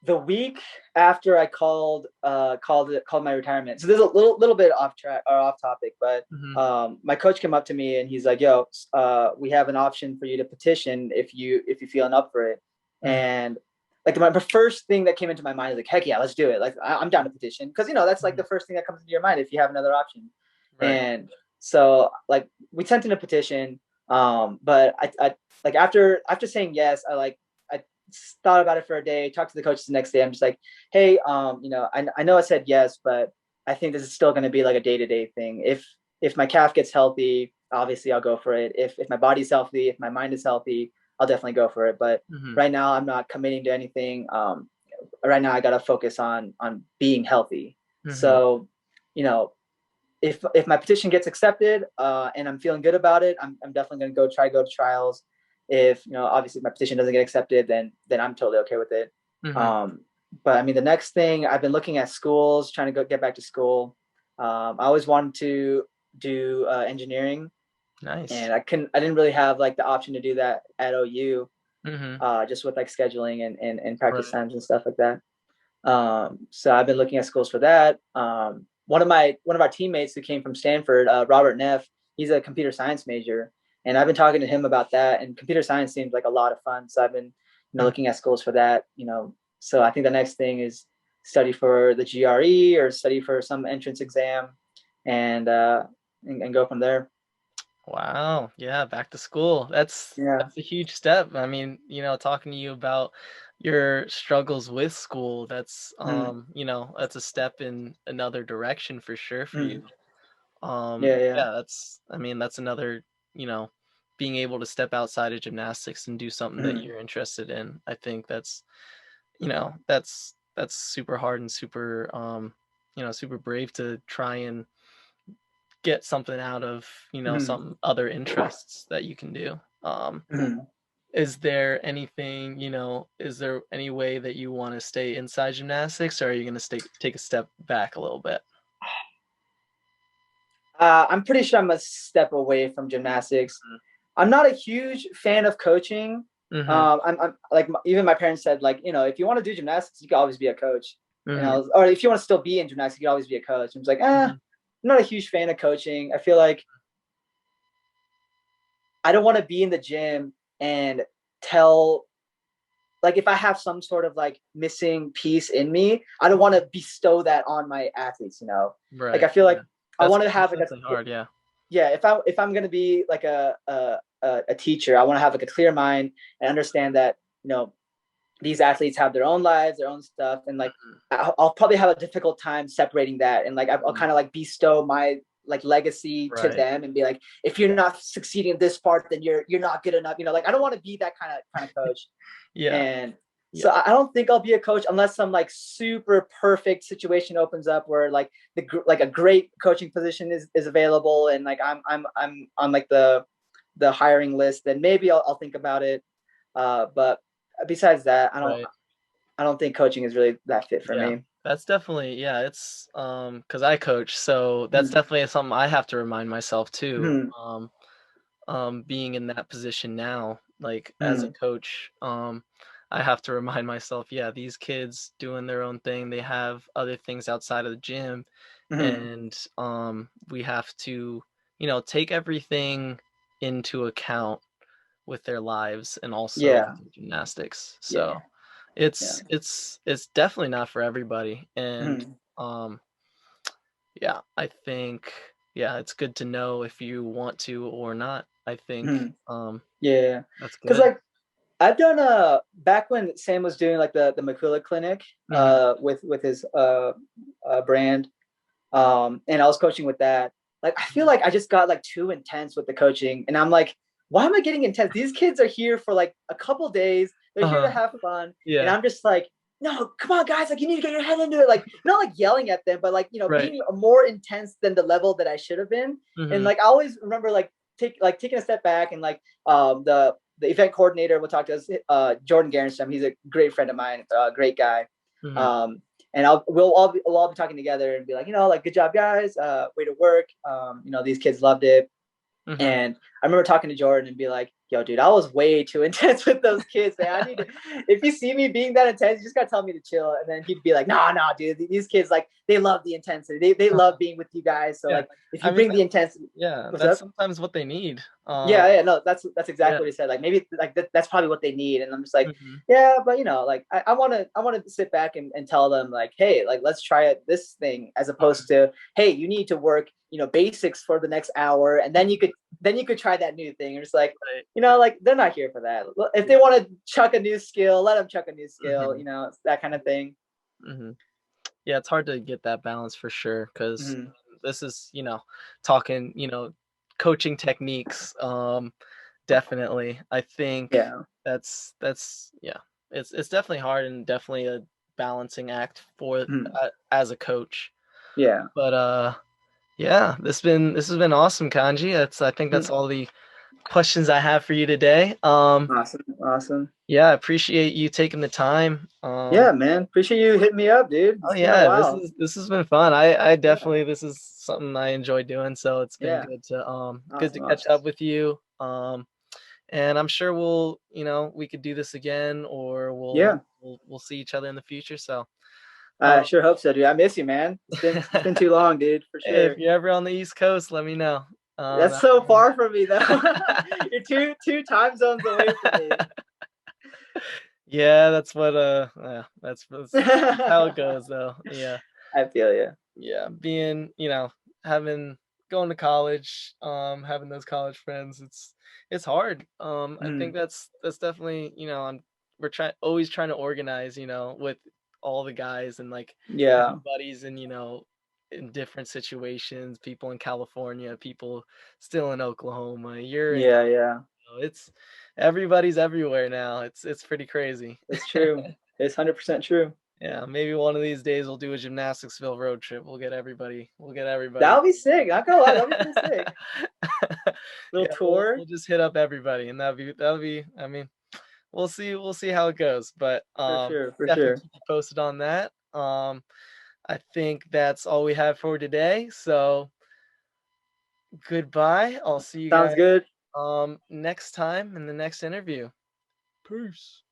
the week after I called my retirement. So there's a little bit off track or off topic, but Hmm. my coach came up to me and he's like, "Yo, we have an option for you to petition if you feeling up for it." Hmm. And like my first thing that came into my mind is like, "Heck yeah, let's do it!" Like I'm down to petition because that's like Hmm. the first thing that comes into your mind if you have another option. Right. And so like we sent in a petition, but I like after saying yes, I thought about it for a day, talked to the coaches the next day. I'm just like, hey, I know I said yes, but I think this is still going to be like a day-to-day thing. If my calf gets healthy, obviously I'll go for it. If my body's healthy, if my mind is healthy, I'll definitely go for it. But Hmm. right now I'm not committing to anything. Right now I got to focus on being healthy. Hmm. So, you know, if my petition gets accepted and I'm feeling good about it, I'm definitely going to go to trials. If obviously my petition doesn't get accepted, then I'm totally okay with it. Hmm. Um, but I mean, the next thing I've been looking at schools, trying to get back to school. I always wanted to do engineering, Nice. and I didn't really have like the option to do that at OU, Hmm. just with like scheduling and practice Right. times and stuff like that. So I've been looking at schools for that. One of our teammates who came from Stanford, Robert Neff, he's a computer science major, and I've been talking to him about that. And computer science seems like a lot of fun, so I've been looking at schools for that. So I think the next thing is study for the GRE or study for some entrance exam, and and go from there. Wow. Yeah, back to school. Yeah. That's a huge step. I mean, talking to you about your struggles with school, that's Mm, that's a step in another direction for sure for you. mm, yeah. Yeah. Yeah, I mean, that's another, you know, being able to step outside of gymnastics and do something that Mm, you're interested in. I think that's super hard and super super brave to try and get something out of, mm, some other interests that you can do. mm. Is there any way that you want to stay inside gymnastics, or are you going to take a step back a little bit? I'm pretty sure I'm a step away from gymnastics. I'm not a huge fan of coaching. Mhm. I'm like even my parents said like if you want to do gymnastics, you can always be a coach. Mhm. Or if you want to still be in gymnastics, you can always be a coach. I was like, Mhm. I'm not a huge fan of coaching. I feel like I don't want to be in the gym and tell like if I have some sort of like missing piece in me, I don't want to bestow that on my athletes. Like I Right. feel Yeah. like I want to That's have like definitely a hard. Yeah. yeah, if I'm gonna be like a teacher, I want to have like a clear mind and understand that you know these athletes have their own lives, their own stuff, and like I'll probably have a difficult time separating that, and like I'll Mhm. kind of like bestow my like legacy to Right. them and be like, if you're not succeeding in this part, then you're not good enough. Like I don't want to be that kind of coach, Yeah. and so Yeah. I don't think I'll be a coach unless some like super perfect situation opens up where like like a great coaching position is available and like I'm on like the hiring list. Then maybe I'll think about it. But besides that, Right. I don't think coaching is really that fit for Yeah. me. That's definitely, yeah, it's because I coach, so that's Mm, definitely something I have to remind myself too. mm, Being in that position now, like as a mm, coach, I have to remind myself, yeah, these kids doing their own thing, they have other things outside of the gym, mm. and we have to, take everything into account with their lives and also Yeah, with their gymnastics. yeah, So yeah. it's definitely not for everybody. And Mm, um yeah, I think, yeah, it's good to know if you want to or not. I think mm, yeah. that's Because good. like I've done back when Sam was doing like the Makula clinic Mhm. with his brand. And I was coaching with that. Like, I feel like I just got like too intense with the coaching, and I'm like, why am I getting intense? These kids are here for like a couple days. They're here to Uh-huh. have fun, and Yeah. I'm just like, no, come on, guys! Like, you need to get your head into it. Like, not like yelling at them, but like, Right. being more intense than the level that I should have been. And Mhm. like, I always remember like taking a step back, and like the event coordinator will talk to us, Jordan Garrison. He's a great friend of mine, great guy. Mhm. Um, and we'll all be talking together and be like, like, good job, guys, way to work. These kids loved it. Mhm. And I remember talking to Jordan and be like, yo, dude, I was way too intense with those kids, man. I need to, if you see me being that intense, you just gotta tell me to chill. And then he'd be like, no, no, dude, these kids, like, they love the intensity. They love Uh-huh. being with you guys. So Yeah. like, if I you mean, bring the intensity, yeah, what's that's up? sometimes what they need. Yeah, yeah, no, that's Yeah. exactly what he said. Like, maybe like that's probably what they need. And I'm just like, Mhm. yeah, but like, I want to sit back and tell them like, hey, like, let's try it this thing, as opposed Mhm. to, hey, you need to work basics for the next hour, and then you could try that new thing. And it's like, Right. like, they're not here for that. If Yeah. they want to chuck a new skill, let them chuck a new skill. Mhm. It's that kind of thing. Mhm. Yeah, it's hard to get that balance for sure because Hmm. this is, talking, coaching techniques. Definitely. I think Yeah. that's yeah. It's definitely hard and definitely a balancing act for Mhm. as a coach. Yeah. But yeah, this has been awesome, Kanji. I think that's Mhm. all the questions I have for you today. Awesome. Awesome. Yeah, I appreciate you taking the time. Yeah, man. Appreciate you hitting me up, dude. Oh It's been a yeah, this while. is this has been fun. I Yeah. definitely this is something I enjoy doing, so it's been Yeah. good to Awesome. catch Awesome. up with you. And I'm sure we could do this again, or we'll Yeah. we'll we'll see each other in the future. So, I um, sure hope so, dude. I miss you, man. It's been too long, dude, for hey, if sure. you're ever on the East Coast, let me know. That's That so would far from me, though. You're two time zones away from me. yeah, yeah, that's how it goes, though. Yeah. I feel you. Yeah, being, having going to college, having those college friends, it's hard. I think Mhm. that's definitely, we're always trying to organize, with all the guys and like Yeah. have buddies and in different situations, people in California, people still in Oklahoma, you're in Yeah. Yeah. Colorado. It's everybody's everywhere now. It's pretty crazy. It's true. It's 100% true. Yeah, maybe one of these days we'll do a Gymnasticsville road trip. We'll get everybody. That'll be sick. Not gonna lie, that'll be pretty sick. Little Yeah, we'll tour. we'll just hit up everybody and that'll be I mean, we'll see how it goes, but For sure. For definitely sure. keep you posted on that. I think that's all we have for today. So, goodbye. I'll see you Sounds guys good. next time in the next interview. Peace.